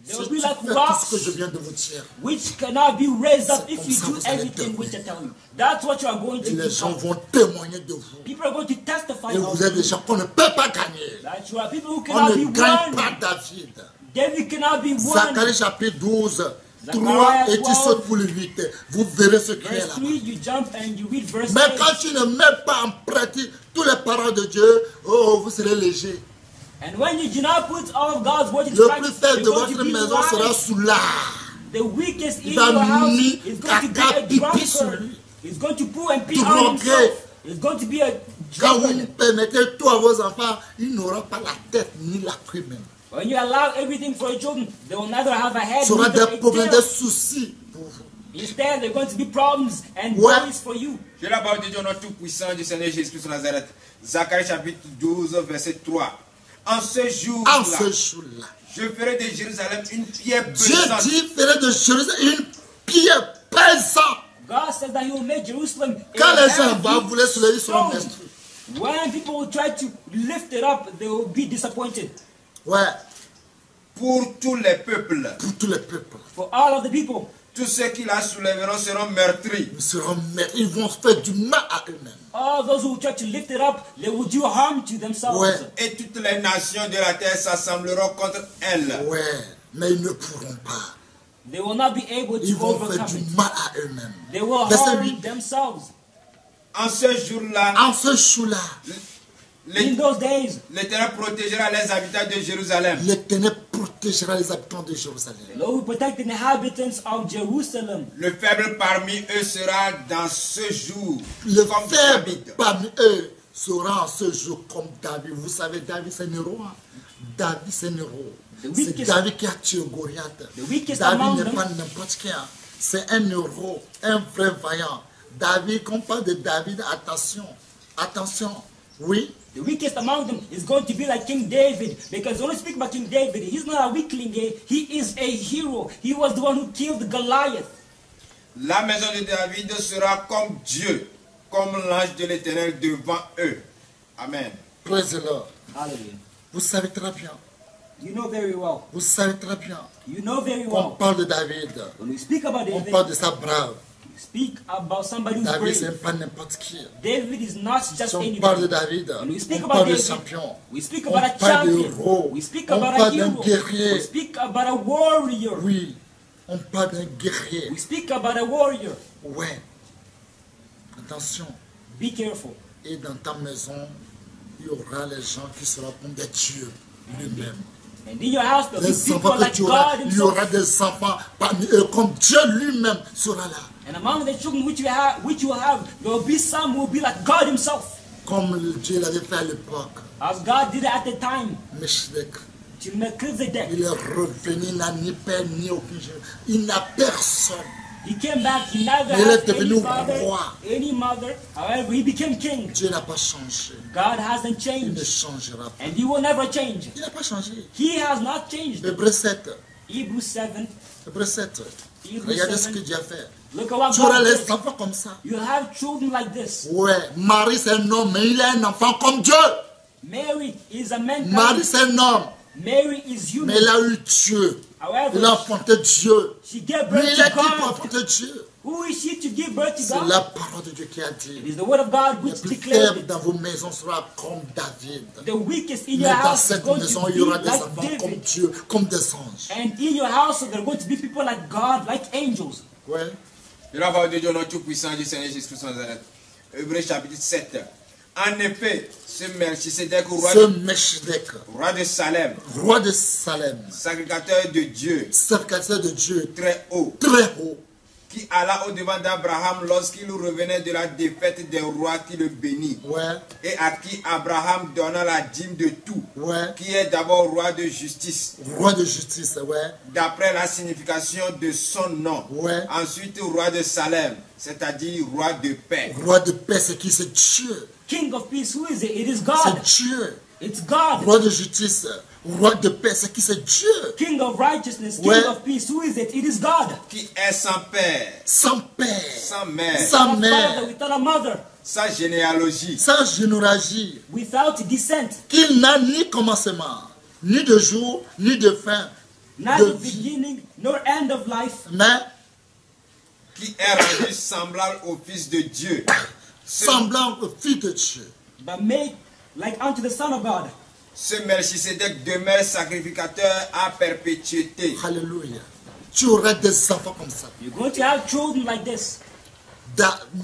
They Si will tu be like fais tout rocks ce que je viens de vous dire, which cannot be raised up C'est if comme you ça do vous allez everything devenir. which I tell you. That's what you are going et to les gens become. vont témoigner de vous. People are going to testify Et of vous êtes des you. gens qu'on ne peut pas gagner. That you are people who On cannot ne be gagne pas won. David. David cannot be won. Zacharie chapitre 12, Zachariah 3, et tu 12, sautes pour le 8. Vous verrez ce qui est Verse là. 3, you jump and you read verse Mais 8. quand tu ne mets pas en pratique toutes les paroles de Dieu, oh, vous serez léger. And when you do not put all of God's word into Le plus practice, faible de you're going votre to be maison sera light. sous l'art. The weakest in Il va your house mis is going to be caca, a pipi sur drunkard. lui. He's going to poo and pee Drogué. on himself. He's going to be a Quand vous drunkard. permettez tout à vos enfants, ils n'auront pas la tête ni la queue même. When you allow everything for your children, they will neither have a head Il y aura nor des a problèmes, tail. des soucis pour vous. Instead, there are going to be problems and Ouais. worries for you. Je la parole de Dieu, notre tout-puissant du Seigneur Jésus-Christ de Nazareth. Zacharie chapitre 12, verset 3. En ce En jour-là, ce jour-là, je ferai de Jérusalem une pierre Dieu pesante. dit, ferait de Jérusalem une pierre pesante. God says that He will make Jerusalem a Quand les gens heavy vont vouloir se lever sur un stone. esprit. When people will try to lift it up, they will be disappointed. Ouais, Pour tous les peuples, pour tous les peuples. For all of the people, tous ceux qui la soulèveront seront meurtris. Ils seront maîtres, ils vont faire du mal à eux-mêmes. all those who try to lift it up, they will do harm to themselves. Ouais. Et toutes les nations de la terre s'assembleront contre elle. Ouais, mais ils ne pourront pas. They will not be able Ils to vont faire overcome du it. mal à eux-mêmes. They will Verset harm 8. themselves. En ce jour-là, En ce jour-là, In those days, l'Éternel protégera les habitants de Jérusalem. l'Éternel protégera les habitants de Jérusalem. the Lord will protect the inhabitants of Jerusalem. Le faible parmi eux sera dans ce jour Le comme faible David. parmi eux sera en ce jour comme David. Vous savez, David c'est un héros. Hein? David c'est un héros. The C'est weakest- David qui a tué Goliath. The weakest among David n'est them- pas n'importe qui. Hein. C'est un héros, un vrai vaillant. David, quand on parle de David, attention, attention. Oui, The weakest among them is going to be like King David. Because when we speak about King David, he's not a weakling. He is a hero. He was the one who killed Goliath. La maison de David sera comme Dieu, comme l'ange de l'Éternel devant eux. Amen. praise the Lord. Hallelujah. Vous savez très bien, You know very well. vous savez très bien. You know very Quand on well. parle de David, When we speak about on David, parle de sa brave. we speak about somebody who's David, c'est brave. pas n'importe qui. David is not just Si on parle de anybody. David, When we speak on about parle de David, champion. we speak On about a parle de champion. héros. We speak On about a parle d'un hero. guerrier. We speak about a warrior. Oui, on parle d'un guerrier. We speak about a warrior. Ouais. Attention. Be careful. Et dans ta maison, il y aura les gens qui seront comme des dieux lui-même. And in your house, there'll be Les people enfants que like tu auras, God il y aura himself. des enfants parmi eux comme Dieu lui-même sera là. And among the children which you will have, there will be some who will be like God himself. Comme Dieu l'avait fait à l'époque. As God did it at the time Melchizedek, to Melchizedek. il est revenu, il n'a ni père ni aucun Dieu. Il n'a personne. He came back, he neither Mais il est had devenu any father, roi. any mother. However, he became king. Dieu n'a pas changé. God hasn't Il ne changed. changera pas. And he will never change. Il n'a pas changé. He has not changed. Hébreu 7. Hebrews 7. Hébreu 7. Hebrews Regardez ce 7. que Dieu a fait. Look at what Tu auras God les did. enfants comme ça. You have children like this. Ouais, Marie c'est un homme, mais il est un enfant comme Dieu. Mary is a man. Marie c'est un homme, Mary is human. mais il a eu Dieu. However, Il a enfanté Dieu. she gave Lui, birth il est to qui pour God. enfanter Dieu? Who is she to give birth to C'est God? la parole de Dieu qui a It dit. is the word of God Le which plus declared faible it. dans vos maisons sera comme David. The weakest in Mais your dans house is cette going maison, to il y be aura des like enfants comme David. Dieu, comme des anges. And in your house, there are going to be people like God, like angels. Ouais. Et la parole de Dieu, notre tout-puissant du Seigneur Jésus-Christ de Nazareth. Hébreux chapitre 7. En effet, ce Melchizedek, Ce Melchizedek, roi de Salem, roi de Salem, sacrificateur de Dieu, sacrificateur de Dieu, très haut, très haut, qui alla au-devant d'Abraham lorsqu'il revenait de la défaite des rois qui le bénit, ouais, et à qui Abraham donna la dîme de tout, ouais, qui est d'abord roi de justice, roi de justice, ouais, d'après la signification de son nom. ouais, Ensuite, roi de Salem, c'est-à-dire roi de paix. roi de paix, c'est qui? C'est Dieu, King of peace, who is it? It is c'est God. Dieu, It's God. roi de justice, roi de paix, c'est qui? C'est Dieu, King of righteousness, King Ouais. of peace, who is it? It is God. Qui est sans père, sans père, sans mère, sans Without a mère, father, without a mother, sans généalogie, sans généalogie, without descent, qu'il n'a ni commencement, ni de jour, ni de fin, neither de vie, beginning nor end of life, mais qui est rendu semblable au Fils de Dieu. semblant au Fils de Dieu. but made like unto the Son of God. Ce Melchisédek demeure sacrificateur à perpétuité. Alléluia. Tu auras des enfants comme ça. You're going to have children like this.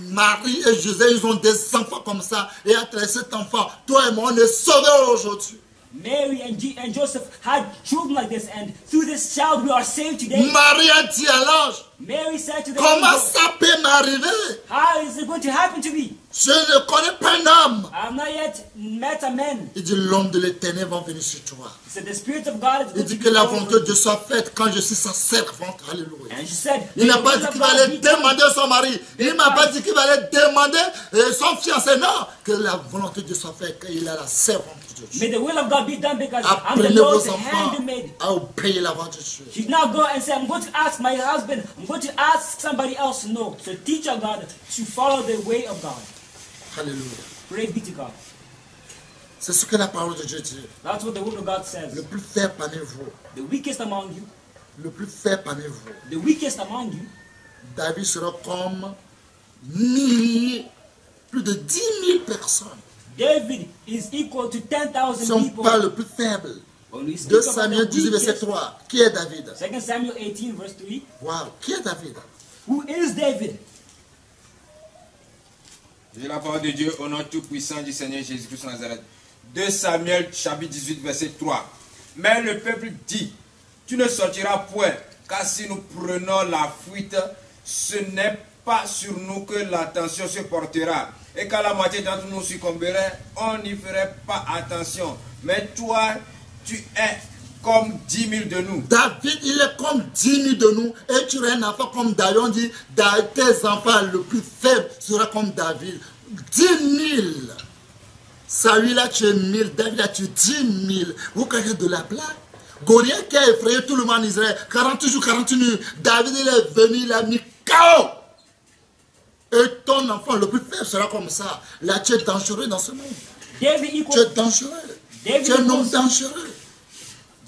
Marie et José, ils ont des enfants comme ça. Et à travers cet enfant, toi et moi, on est sauvés aujourd'hui. Mary and Joseph had children like this, and through this child we are saved today. Marie a dit à l'ange, Mary said to the comment angel, ça peut m'arriver? how is it going to happen to me? Je ne connais pas un homme. I have not yet met a man. Il dit, l'homme de l'éternel va venir sur toi. He said, the Spirit of God is Il going dit to que be la over volonté you. de Dieu soit faite quand je suis sa servante. Alléluia. And she said, Il n'a "May pas the dit will qu'il of va God aller be done." demander son mari. Il ne m'a pas dit qu'il va aller demander son fiancé. Non, que la volonté de Dieu soit faite, qu'il a la servante de Dieu. May the will of God be done because I'm the Apprenez Lord's vos enfants handmaid. à obéir la voix de Dieu. She's not go and say, I'm going to ask my husband, I'm going to ask somebody else. No. So teach our God to follow the way of God. Alléluia. Praise be to God. C'est ce que la parole de Dieu dit. That's what the word of God Le says. plus faible parmi vous, The weakest among you, le plus faible parmi vous, the weakest among you, David sera comme milliers, plus de 10 000 personnes. David is equal to Si 10,000 on people. parle le plus faible, When we speak 2 about Samuel the 18, verset weakest, 3, qui est David? 2 Samuel 18 verse 3, Waouh, qui est David? who is David? J'ai la parole de Dieu au nom tout-puissant du Seigneur Jésus-Christ de Nazareth. 2 Samuel chapitre 18 verset 3. Mais le peuple dit, tu ne sortiras point, car si nous prenons la fuite, ce n'est pas sur nous que l'attention se portera. Et quand la moitié d'entre nous succomberait, on n'y ferait pas attention. Mais toi, tu es comme 10 000 de nous. David, il est comme 10 000 de nous. Et tu auras un enfant comme David. On dit, tes enfants, le plus faible sera comme David. 10 000. Saül a tué 1000. David a tué 10 000. Vous croyez de la blague? Goliath qui a effrayé tout le monde en Israël. 40 jours, 40 nuits. David, il est venu, il a mis KO. Et ton enfant, le plus faible, sera comme ça. Là, tu es dangereux dans ce monde. David Tu es equals, dangereux. David Tu es un homme equals- dangereux.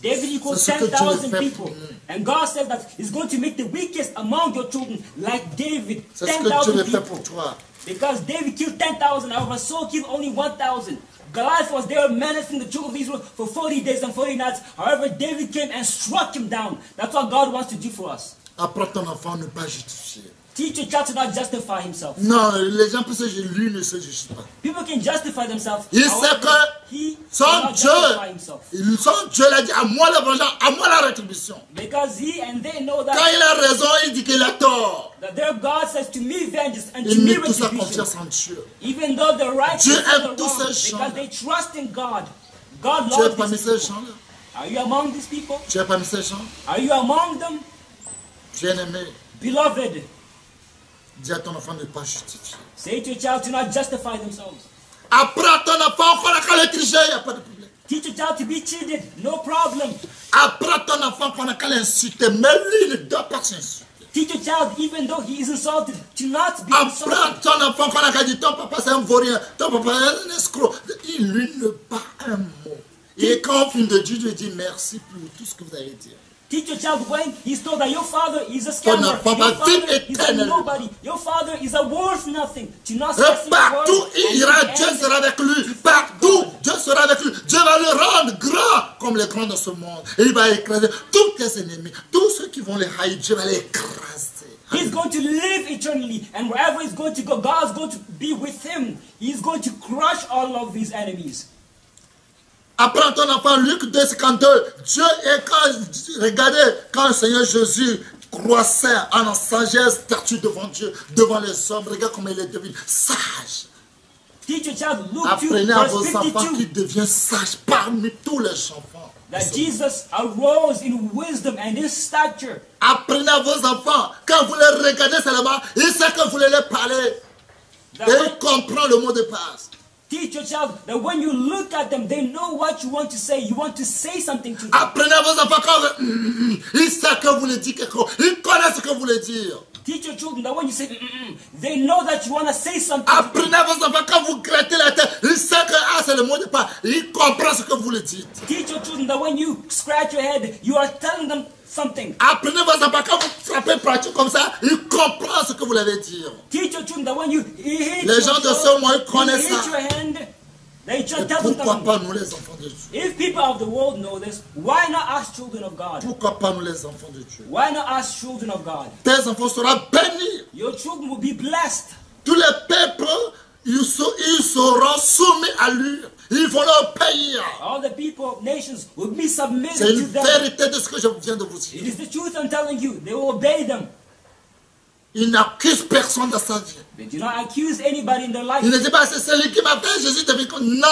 David equals C'est ce que Dieu 10,000 fait people. pour nous. And God says that He's going to make the weakest among your children like David. C'est ce que Dieu 10,000 veut faire people. pour toi. Because David killed 10,000, however, Saul killed only 1,000. Goliath was there menacing the children of Israel for 40 days and 40 nights. However, David came and struck him down. That's what God wants to do for us. Apprends ton enfant à ne pas justifier. Teach your child to not justify himself. Non, les gens pensent que lui ne se justifie pas. People can justify themselves. Il however, sait que he son cannot justify himself. Dieu, son Dieu l'a dit, à moi la vengeance, à moi la rétribution. Because he and they know Quand that, il a raison, il dit qu'il a tort. that their God says to me vengeance and to Il me met toute sa retribution. confiance en Dieu. Even though the righteous Dieu are aime tous wrong, ces gens-là. because they trust in God. God Tu es loves parmi these ces people. gens-là. Are you among these people? Tu es parmi ces gens. Are you among them? Bien-aimé, Beloved, dis à ton enfant de ne pas justifier. say to your child to not justify themselves. Apprends ton enfant qu'on a qu'à le tricher, il n'y a pas de problème. Teach your child to be cheated, no problem. Apprends ton enfant qu'on a qu'à l'insulter, mais lui ne doit pas s'insulter. Teach your child, even though he is insulted, to not be Apprends insulted. ton enfant qu'on a qu'à dire, ton papa c'est un vaurien, ton papa est un escroc. Il lui ne pas un mot. Et quand on finit de Dieu, Dieu dit merci pour tout ce que vous avez dit. Teach your child when he's told that your father is a Ton scammer, enfant your va father vivre is a éternellement. nobody, your father is a worth nothing. To not say Et partout il ira, Dieu sera avec lui. Partout, Dieu sera avec lui. Dieu va le rendre grand comme les grands de ce monde. Et il va écraser tous tes ennemis. Tous ceux qui vont les haïr, Dieu va les écraser. He's going to live eternally, and wherever he's going to go, God's going to be with him. He's going to crush all of his enemies. Apprends ton enfant, Luc 2, 52. Dieu est quand, regardez, quand le Seigneur Jésus croissait en sagesse, statue devant Dieu, devant les hommes, regarde comment il est devenu sage. Teach your child, Luke 2, Apprenez à verse vos enfants 52, qui deviennent sages parmi tous les enfants. that Jesus arose in wisdom and in stature. Apprenez à vos enfants, quand vous les regardez seulement, ils savent que vous voulez les parler. That Et when- ils comprennent le mot de passe. Teach your child that when you look at them, they know what you want to say. You want to say something to them. Apprenez à vos enfants quand ils savent que vous voulez dire quelque chose. Ils connaissent ce que vous voulez dire. Teach your children that when you say, they know that you want to say something. Apprenez à vos enfants quand vous grattez la tête. Ils savent que c'est le mot de pas. Ils comprennent ce que vous voulez dire. Teach your children that when you scratch your head, you are telling them something. Apprenez vos enfants quand vous frappez pratique comme ça. Ils comprennent ce que vous voulez dire. Teach your children that when you hit Les gens de ce monde you connaissent hit ça. your hand, that you Et tell them pourquoi something. pas nous les enfants de Dieu? If people of the world know this, why not us children of God? Pourquoi pas nous les enfants de Dieu? Why not us children of God? Tes enfants seront bénis. Your children will be blessed. Tous les peuples, ils seront soumis à lui. Ils vont leur payer. All the people of nations will be C'est submitted une to them. vérité de ce que je viens de vous It dire. is the truth I'm telling you. They will obey them. Il n'accuse personne dans sa vie. They do not accuse anybody in their life. Il ne dit pas c'est celui qui m'a fait Jésus devient comme non.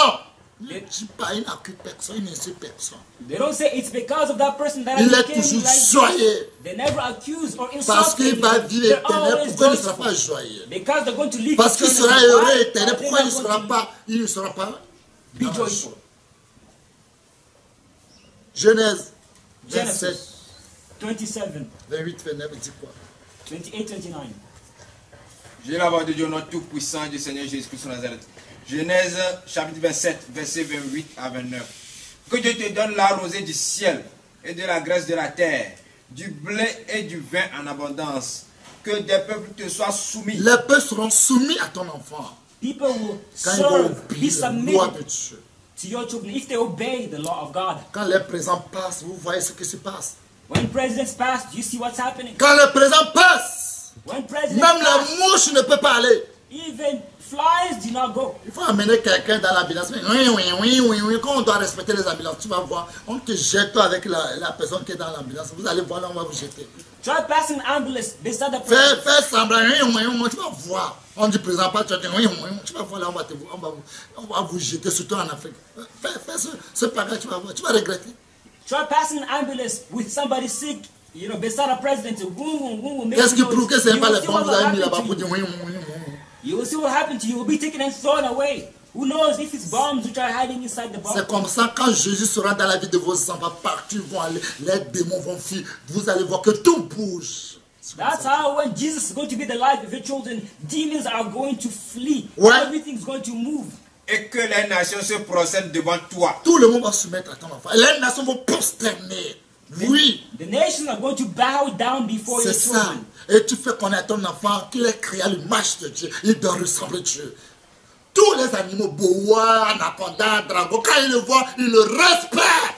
Il ne dit pas, il n'accuse personne, il n'insulte personne. They don't say it's because of that person that I Il est became toujours like this. joyeux. They never accuse or Parce insult qu'il va anyone. vivre They're éternel. always Pourquoi il ne sera joyful. pas joyeux? Because they're going to live Parce qu'il eternally. sera heureux Why éternel. are they Pourquoi il not ne sera pas be dans la joyful? joie? Genèse 27, Genesis 27, 28, 29, il dit quoi? 28, 29. J'ai la voix de Dieu, notre tout-puissant du Seigneur Jésus-Christ de Nazareth. Genèse chapitre 27, versets 28 à 29. Que Dieu te donne la rosée du ciel et de la graisse de la terre, du blé et du vin en abondance. Que des peuples te soient soumis. Les peuples seront soumis à ton enfant People will quand ils vont serve, be obéir la loi de submitted Dieu. to your children if they obey the law of God. Quand les présents passent, vous voyez ce qui se passe. When presidents pass, do you see what's happening? Quand les présents passent, When presidents même pass, la mouche ne peut pas aller. even flies do not go. Il faut amener quelqu'un dans l'ambulance. Oui. Quand on doit respecter les ambulances, tu vas voir, on te jette avec la personne qui est dans l'ambulance. Vous allez voir là, on va vous jeter. Try passing an ambulance beside the president. Fais semblant, tu vas voir. On dit présent pas, tu vas dire tu vas voir là, on va vous jeter, surtout en Afrique. Fais ce bagage, tu vas voir, tu vas regretter. Try passing an ambulance with somebody sick, you know, beside a president. Qu'est-ce qui prouve que ce n'est pas les You bombes que vous avez mis là-bas will pour dire oui. see what happened to you. You will be taken and thrown away. Who knows if it's bombs which are hiding inside the bomb? C'est comme ça, quand Jésus sera dans la vie de vos enfants, partout vont aller, les démons vont fuir, vous allez voir que tout bouge. That's how when Jesus is going to be the life of your children, demons are going to flee. Ouais. Everything's going to move. Et que les nations se procèdent devant toi. Tout le monde va se mettre à ton enfant. Les nations vont prosterner. Oui, The nations are going to bow down before your c'est ça. children. Et tu fais connaître à ton enfant qu'il est créé à l'image de Dieu. Il doit ressembler à Dieu. Tous les animaux, boa, anaconda, dragon, quand ils le voient, ils le respectent.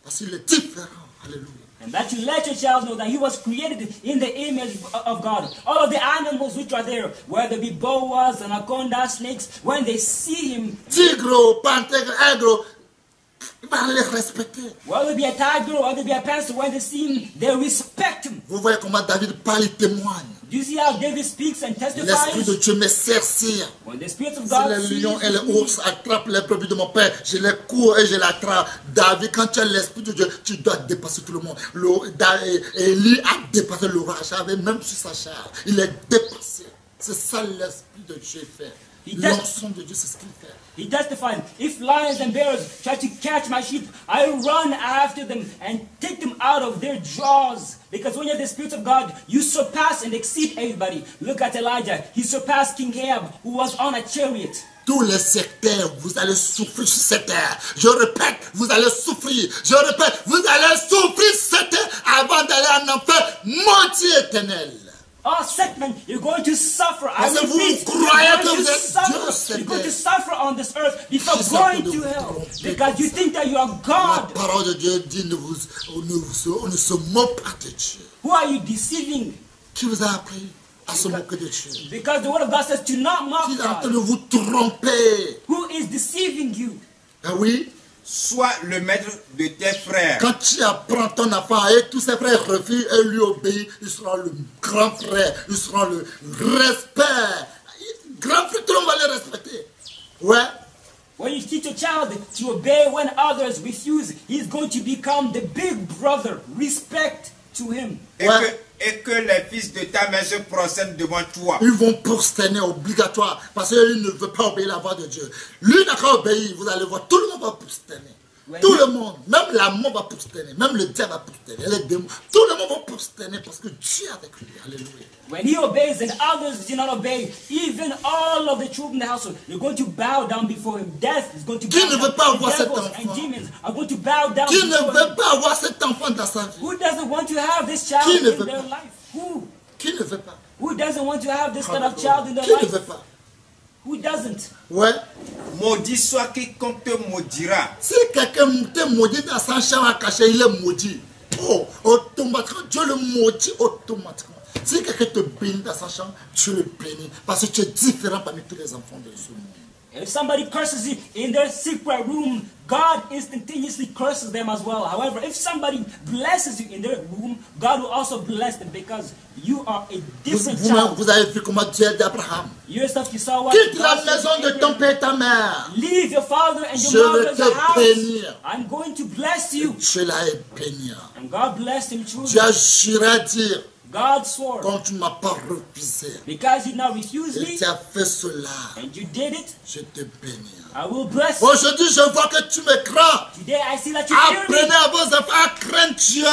Parce qu'il est différent. Alléluia. And that you let your child know that he was created in the image of God. All of the animals which are there, whether it be boas, anacondas, snakes, when they see him, Tigre, panthère, aigle, il va les respecter. whether it be a tiger or whether it be a panther, when they see him, they respect him. Vous voyez comment David parle, il témoigne. Do you see how David speaks and L'Esprit testifies? de Dieu me sercire. When the Spirit of Si God les sees lions et les me, ours attrapent les brebis de mon père, je les cours et je l'attrape. David, quand tu as l'Esprit de Dieu, tu dois dépasser tout le monde. Élie a dépassé l'orage, même sur sa chair. Il est dépassé. C'est ça l'Esprit de Dieu fait. L'onction de Dieu, c'est ce qu'il fait. he testified, if lions and bears try to catch my sheep, I run after them and take them out of their jaws. Because when you have the Spirit of God, you surpass and exceed everybody. Look at Elijah. He surpassed King Ahab, who was on a chariot. Tous les secteurs, vous allez souffrir sur cette terre. Je répète, vous allez souffrir. Je répète, vous allez souffrir sur cette terre avant d'aller en enfer, moitié éternel. Oh, segment, you're going to suffer. I Parce que vous repeat, croyez you're que going vous to êtes Dieu, suffer. You're going to Seigneur. suffer on this earth before Je suis going de to vous hell. tromper Because you think that you are La God. parole de Dieu dit, on ne se moque pas de Dieu. Who are you deceiving? Qui vous a appris à se moquer de Dieu? Because the word of God says to not mock Qui est en train God. de vous tromper? Who is deceiving you? Ah oui? Sois le maître de tes frères. Quand tu apprends ton enfant et tous ses frères refusent et lui obéissent, il sera le grand frère, il sera le respect. Grand frère, tout le monde va le respecter. Ouais. When you teach a child to obey when others refuse, he's going to become the big brother. Respect to him. Et, Ouais. et que les fils de ta mère se prosternent devant toi. Ils vont prosterner obligatoire parce qu'ils ne veulent pas obéir la voix de Dieu. Lui n'a qu'à obéir, vous allez voir, tout le monde va prosterner. Tout le monde, même la mort va prosterner, même le diable va prosterner, les démons, tout le monde va prosterner parce que Dieu est avec lui. Alléluia. When he obeys and others do not obey, even all of the children in the household, they're going to bow down before him. Death is going to bow Qui ne veut down. pas avoir The cet devils enfant? and demons are going to bow down Qui ne before him. veut pas avoir cet enfant dans sa vie? Who doesn't want to have this child Qui ne in veut their pas? life? Who? Qui ne veut pas? Who doesn't want to have this kind of child in their Qui ne life? veut pas? Who doesn't? Ouais. Maudit soit quiconque te maudira. Si quelqu'un te maudit dans sa chambre à cacher, il est maudit. Oh, automatiquement, Dieu le maudit automatiquement. Si quelqu'un te bénit dans sa chambre, tu le bénis. Parce que tu es différent parmi tous les enfants de ce monde. If somebody curses you in their secret room, God instantaneously curses them as well. However, if somebody blesses you in their room, God will also bless them because you are a different child. Vous avez vu comment Dieu a dit à Abraham. Yourself, you saw what Quitte God la said to maison de ton Abraham. père et ta mère. Leave your father and Je your vais mother's te house. bénir. I'm going to bless you. Je l'ai béni. And God blessed him truly. Tu as juré à dire, God swore, quand tu ne m'as pas refusé, because you now refuse et me tu as fait cela, and you did it, je te bénis. I will bless you. Aujourd'hui, je vois que tu me crains. Today I see that you fear Apprenez me. à vos enfants à craindre Dieu.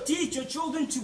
Teach your children to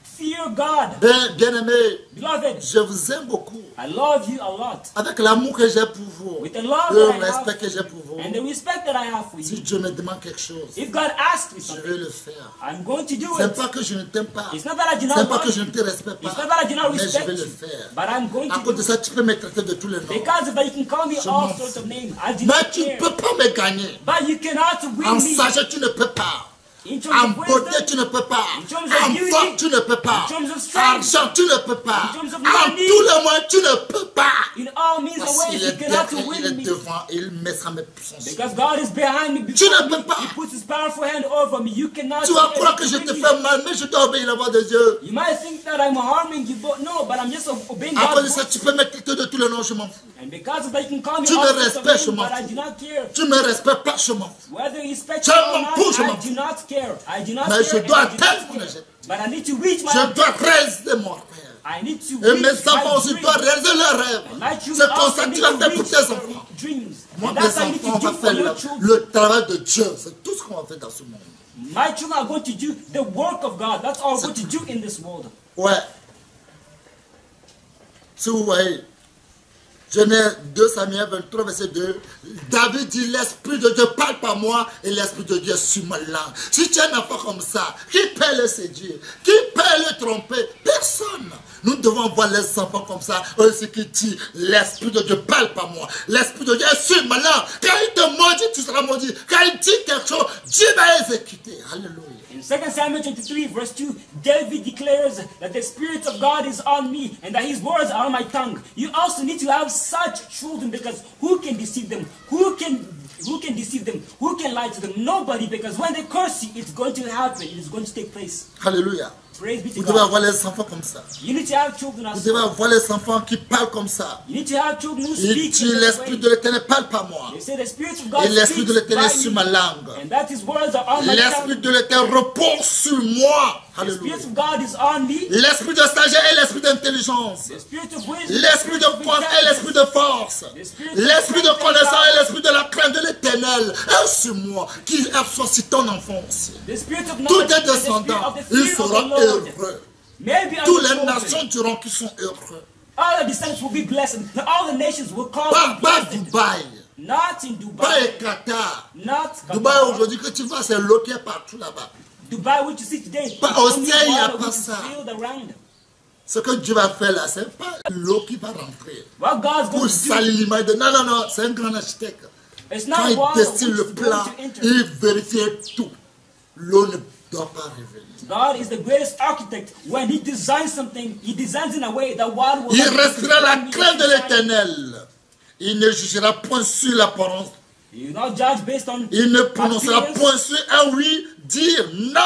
fear God. Bien-aimés, Beloved, je vous aime beaucoup. I love you a lot. Avec l'amour que j'ai pour vous, With the love le that I respect have que j'ai pour vous, and the respect that I have for si you, Dieu me demande quelque chose, if God asks me je something, vais le faire. I'm going to do C'est it. pas que je ne t'aime pas. It's not that I do C'est not pas que love je you. ne te respecte It's pas. not that I do not Mais je respect vais le you. faire. But I'm going À to cause do de it. ça, tu peux me traiter de tous les noms. Because of that, you can call me Je all m'en sorts of fous. names. I do Mais not tu ne care. peux pas me gagner. But you cannot En win me. sagesse, tu ne peux pas. In terms En of beauté, wisdom, tu ne peux pas. in terms of En beauty, force, tu ne peux pas. in terms of strength, Argent, tu ne peux pas. in terms of En money, tous les moyens, tu ne peux pas. in all means and Parce ways, qu'il you est cannot derrière, il est win me. devant, et il met sa main puissante. Because God is behind me, Tu ne before peux me. pas. He puts his powerful hand over me. You cannot Tu vas be croire able que to je win te me. fais mal, mais je dois obéir la voix de Dieu. You might think that I'm harming you, but no, but I'm just obeying À cause de God's ça, voice. tu peux me traiter de tous les noms, je m'en fous. And because of that, you can call me Tu all me sorts of respectes, je names, m'en but I fous. do not care. Tu me respectes pas, je m'en fous. Whether you respect Je me or m'en not, fous, je m'en I do fous. not care. I do not Mais je care. dois and I do not atteindre mon care. objectif. But I need to reach my Je dois objective. réaliser mon rêve. I need to Et reach mes enfants my aussi dream. doivent réaliser leurs rêves. My C'est children comme also ça que need tu vas to faire pour reach tes their enfants. dreams. Moi, And mes that's what I need enfants, on to va do faire for your children. le travail de Dieu. C'est tout ce qu'on va faire dans ce monde. My children are going to do the work of God. That's all we're going to do in this world. Ouais. Si vous voyez, Genèse 2 Samuel 23, verset 2, David dit, l'Esprit de Dieu parle par moi et l'Esprit de Dieu est sur ma langue. Si tu es un enfant comme ça, qui peut le séduire? Qui peut le tromper? Personne. Nous devons voir les enfants comme ça. Ce qui dit, l'Esprit de Dieu parle par moi. L'Esprit de Dieu est sur ma langue. Quand il te maudit, tu seras maudit. Quand il dit quelque chose, Dieu va exécuter. Alléluia. In 2 Samuel 23, verse 2, David declares that the Spirit of God is on me and that His words are on my tongue. You also need to have such children, because who can deceive them? Who can deceive them? Who can lie to them? Nobody, because when they curse you, it's going to happen. It's going to take place. Alléluia. Praise be to Vous devez God. avoir les enfants comme ça. You need to have children Vous as devez well. avoir les enfants qui parlent comme ça. You need to have children who Il speak dit, in that l'Esprit way. de l'Éternel parle par moi. They say the Spirit of God Et l'Esprit de speaks l'Éternel est by sur me, ma langue. and that His words are on my L'Esprit tongue. de l'Éternel repose sur moi. The Alléluia. Spirit of God is on me. L'Esprit de sagesse et l'Esprit d'intelligence. The Spirit of wisdom. L'Esprit de poids et l'Esprit de force. L'Esprit de connaissance et l'Esprit de la crainte de l'Éternel est sur moi. Qui exorcite ton enfant aussi. The Spirit of Tous knowledge tes and the Spirit descendants, of the ils fear of the seront Lord. heureux. Maybe our Toutes les children, nations diront qu'ils sont heureux. all the descendants will be blessed. And all the nations will call Pas, them pas blessed. Dubaï. Not in Pas Dubai. Qatar. Not Dubaï Qatar. aujourd'hui que tu vois, c'est l'eau qui est partout là-bas. Dubai, which you see today, Pas it's au only ciel, il y a water pas which is ça. filled around. Ce que Dieu va faire là, c'est pas l'eau qui va rentrer. What God's Pour going to salir do, l'image de... Non, non, non, c'est un grand architecte. it's Quand not il water which destine is le going plan, to enter. il vérifie tout. L'eau ne doit pas revenir. God is the greatest architect. When He designs something, He designs in a way that water will Il not restera la enter. crainte de l'Éternel. Il ne jugera point sur l'apparence. You will not judge based on Il ne prononcera appearance. point sur un oui, dire non.